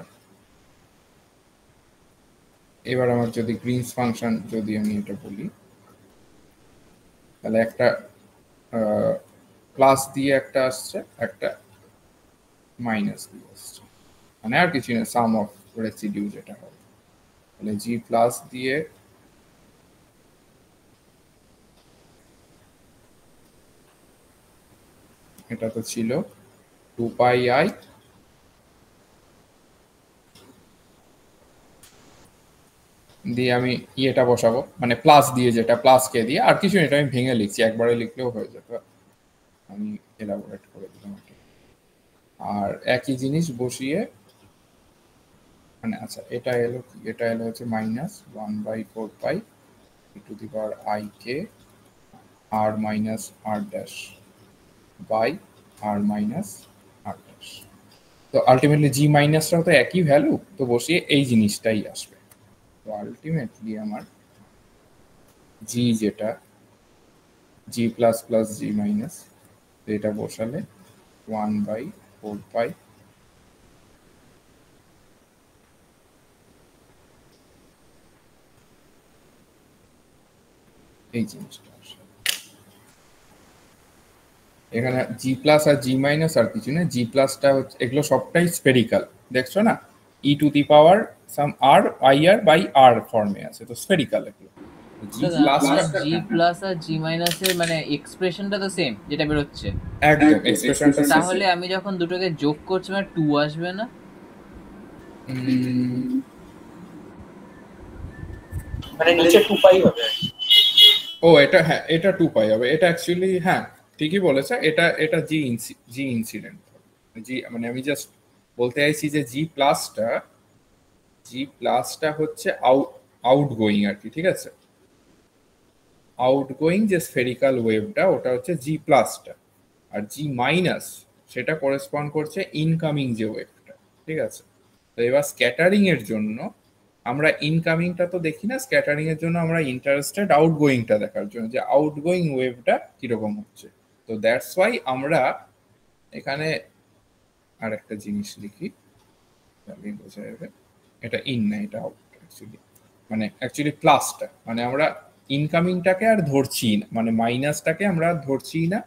এবার আমার যদি গ্রিনস ফাংশন যদি আমি এটা বলি, তাহলে একটা প্লাস দিয়ে একটা আসছে, একটা মাইনাস দিয়ে আসছে, মানে আর কিছু না, সাম অফ রেসিডিউ যেটা হবে, তাহলে জি প্লাস দিয়ে এটা তো ছিল 2πi দিয়ে আমি ইয়েটা বসাবো, মানে প্লাস দিয়ে, যেটা প্লাস কে দিয়ে, আর কিছু এটা আমি ভেঙে লিখছি, একবারে লিখলেও হয়ে যেত, আমি এলাবোরেট করে দিলাম এটা। আর একই জিনিস বসিয়ে, মানে আচ্ছা এটা এলো কি, এটা এলো হচ্ছে minus 1/4π to the power i k r minus r dash by r minus R dash. তো আলটিমেটলি জি মাইনাসটাও তো একই ভ্যালু, তো বসিয়ে এই জিনিসটাই আসবে। তো আলটিমেটলি আমার জি যেটা জি প্লাস প্লাস জি মাইনাস, এটা বসালে 1/4 এই জিনিসটা আসে। এখানে জি প্লাস আর জি মাইনাস আর কিছু না, জি প্লাসটা হচ্ছে এগুলো সবটাই স্ফেরিক্যাল, দেখছো না, e to the power some r i r by r ফর্মে আছে, তো স্ফেরিক্যাল এগুলো। জি প্লাসটা জি প্লাস আর জি মাইনাসের মানে এক্সপ্রেশনটা তো সেম যেটা বের হচ্ছে একদম এক্সপ্রেশনটা তাহলে আমি যখন দুটোকে যোগ করছি মানে 2 আসবে না? মানে নিচে 2 পাই হবে। ও এটা হ্যাঁ, এটা 2 পাই হবে, এটা অ্যাকচুয়ালি হ্যাঁ ঠিকই বলেছে, এটা এটা জি ইনসিডেন্ট জি, মানে আমি জাস্ট বলতে চাইছি যে জি প্লাসটা হচ্ছে আউটগোয়িং আর কি, ঠিক আছে, আউটগোয়িং যে স্ফেরিক্যাল ওয়েভটা ওটা হচ্ছে জি প্লাসটা, আর জি মাইনাস সেটা করেসপন্ড করছে ইনকামিং যে ওয়েভটা, ঠিক আছে। তো এবার স্ক্যাটারিং এর জন্য আমরা ইনকামিংটা তো দেখি না, স্ক্যাটারিং এর জন্য আমরা ইন্টারেস্টেড আউটগোয়িংটা দেখার জন্য যে আউটগোয়িং ওয়েভটা কিরকম হচ্ছে। তো দ্যাটস ওয়াই আমরা এখানে আর একটা জিনিস লিখি, তাহলেই বোঝা যাবে এটা ইন না এটা আউট অ্যাকচুয়ালি, মানে অ্যাকচুয়ালি প্লাসটা মানে আমরা ইনকামিংটাকে আর ধরছি না, মানে মাইনাসটাকে আমরা ধরছি না,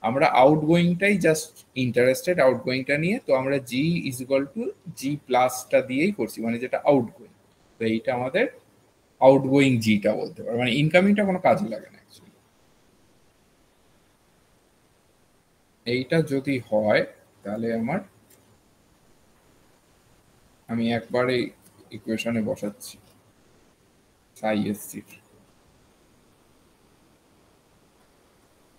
আমরা আউটগোয়িংটাই জাস্ট ইন্টারেস্টেড আউটগোয়িংটা নিয়ে, তো আমরা জি ইজ ইকুয়াল টু জি প্লাসটা দিয়েই করছি, মানে যেটা আউটগোয়িং। তো এইটা আমাদের আউটগোয়িং জিটা বলতে পারো, মানে ইনকামিংটা কোনো কাজে লাগে না অ্যাকচুয়ালি। এইটা যদি হয় তাহলে আমি একবারে ইকুয়েশনে বসাচ্ছি সাই এসসি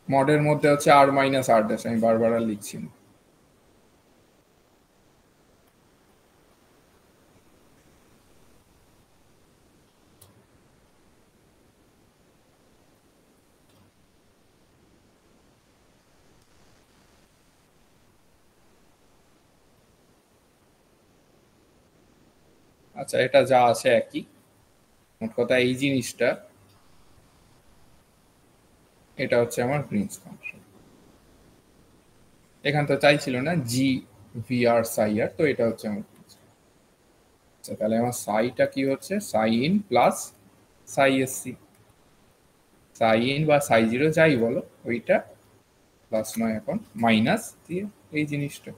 মডের মধ্যে হচ্ছে আর মাইনাস আর ড্যাশ, আমি বারবার আর লিখছি না। আচ্ছা, এটা যা আছে একই, মোট কথা এই জিনিসটা এটা হচ্ছে আমার গ্রিনস ফাংশন। এখান তো চাইছিল না জি ভি আর সাই আর, তো এটা হচ্ছে আমার Green's function। আচ্ছা, তাহলে আমার সাইটা কি হচ্ছে সাই in plus Sai SC, Sai in বা সাই জিরো যাই বলো ওইটা প্লাস নয় এখন মাইনাস দিয়ে এই জিনিসটা।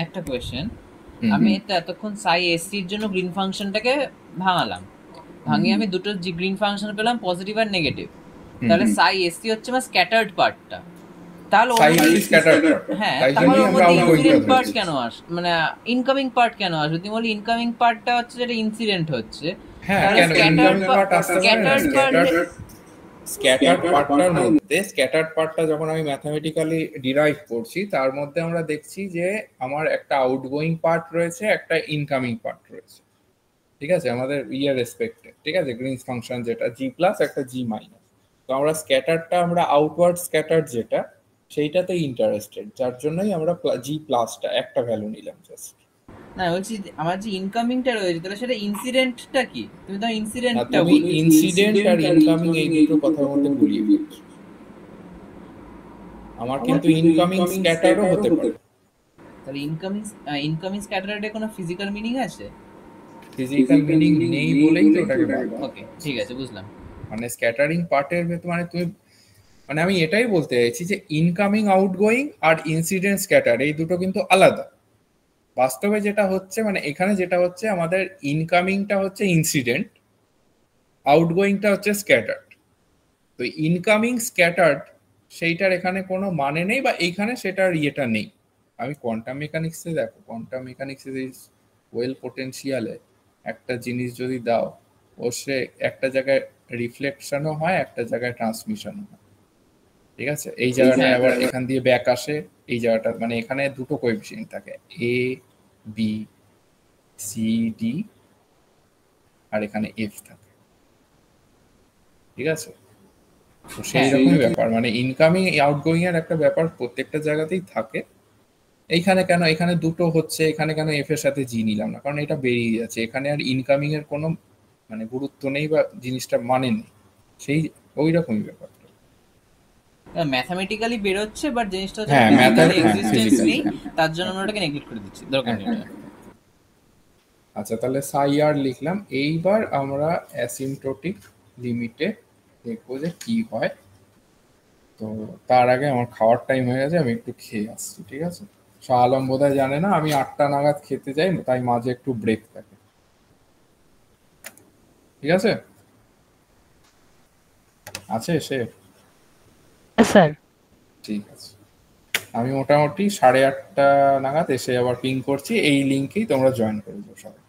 একটা কোয়েশ্চেন, আমি এটা এতক্ষণ সাই এসসি এর জন্য গ্রিন ফাংশনটাকে ভাঙালাম, ভাঙিয়ে আমি দুটো গ্রিন ফাংশন পেলাম পজিটিভ আর নেগেটিভ, তাহলে সাই এসসি হচ্ছে আমার স্ক্যাটার্ড পার্টটা, তাহলে হ্যাঁ তাহলে ওর মধ্যে ইনসিডেন্ট পার্ট কেন আসে, মানে ইনকামিং পার্ট কেন আসবে? তুমি বলি ইনকামিং পার্টটা হচ্ছে যেটা ইনসিডেন্ট হচ্ছে, তাহলে স্ক্যাটার্ড পার্টটার মধ্যে স্ক্যাটার্ড পার্টটা যখন আমি ম্যাথমেটিক্যালি ডিরাইভ করছি তার মধ্যে আমরা দেখছি যে আমার একটা আউটগোয়িং পার্ট রয়েছে, একটা ইনকামিং পার্ট রয়েছে, ঠিক আছে, আমাদের রেসপেক্টে, ঠিক আছে, গ্রিনস ফাংশন যেটা জি প্লাস একটা জি মাইনাস। তো আমরা স্ক্যাটারটা আমরা আউটওয়ার্ড স্ক্যাটার যেটা সেইটাতে ইন্টারেস্টেড, যার জন্যই আমরা জি প্লাসটা একটা ভ্যালু নিলাম জাস্ট। না বলছি আমার যে ইনকামিংটা রয়েছে তাহলে সেটা ইনসিডেন্টটা কি? তুমি তো ইনসিডেন্টটা তুমি ইনসিডেন্ট আর ইনকামিং এই দুটো কথার মধ্যে গুলিয়ে ফেলছো। আমার কিন্তু ইনকামিং স্ক্যাটারও হতে পারে। তাহলে ইনকামিং স্ক্যাটারের কোনো ফিজিক্যাল মিনিং আছে? ফিজিক্যাল মিনিং নেই বলেই তো ওটাকে বলা। ওকে ঠিক আছে, বুঝলাম। মানে স্ক্যাটারিং পার্টের ভেতর মানে তুমি, মানে আমি এটাই বলতে চাইছি যে ইনকামিং আউটগোয়িং আর ইনসিডেন্ট স্ক্যাটার এই দুটো কিন্তু আলাদা। বাস্তবে যেটা হচ্ছে মানে এখানে যেটা হচ্ছে আমাদের ইনকামিংটা হচ্ছে ইনসিডেন্ট, আউটগোয়িংটা হচ্ছে স্ক্যাটার্ড। তো ইনকামিং স্ক্যাটার্ড সেইটার এখানে কোনো মানে নেই, বা এইখানে সেটার ইয়েটা নেই। আমি কোয়ান্টাম মেকানিক্সে দেখো, কোয়ান্টাম মেকানিক্সে ওয়েল পোটেনশিয়ালে একটা জিনিস যদি দাও, ও সে একটা জায়গায় রিফ্লেকশনও হয়, একটা জায়গায় ট্রান্সমিশনও হয়, ঠিক আছে, এই জায়গাটায় আবার এখান দিয়ে ব্যাক আসে, এই জায়গাটা মানে এখানে দুটো কোএফিসিয়েন্ট থাকে, এ বি সি ডি আর এখানে এফ থাকে। ঠিক আছে, তো সেই রকমই ব্যাপার, মানে ইনকামিং আউটগোয়িং এর একটা ব্যাপার প্রত্যেকটা জায়গাতেই থাকে। এইখানে কেন এখানে দুটো হচ্ছে, এখানে কেন এফ এর সাথে জি নিলাম না, কারণ এটা বেরিয়ে যাচ্ছে, এখানে আর ইনকামিং এর কোনো মানে গুরুত্ব নেই বা জিনিসটা মানে নেই, সেই ওই রকমই ব্যাপার। ম্যাথমেটিক্যালি বের হচ্ছে বাট জিনিসটা হচ্ছে হ্যাঁ, ফিজিক্যালি হ্যাঁ, এক্সিস্টেন্স physical, নেই, তার জন্য আমরা ওটাকে নেগলেক্ট করে দিচ্ছি, দরকার নেই এটা। আচ্ছা, তাহলে সাই আর লিখলাম। এইবার আমরা অ্যাসিম্পটোটিক লিমিটে দেখবো যে কি হয়। তো তার আগে আমার খাওয়ার টাইম হয়ে গেছে, আমি একটু খেয়ে আসছি। ঠিক আছে, শাহ আলম বোধহয় জানে না আমি 8টা নাগাদ খেতে যাই, তাই মাঝে একটু ব্রেক থাকে। ঠিক আছে, আছে সে? স্যার ঠিক আছে, আমি মোটামুটি 8:30 নাগাদ এসে আবার পিং করছি, এই লিঙ্কেই তোমরা জয়েন করে দিও সবাই।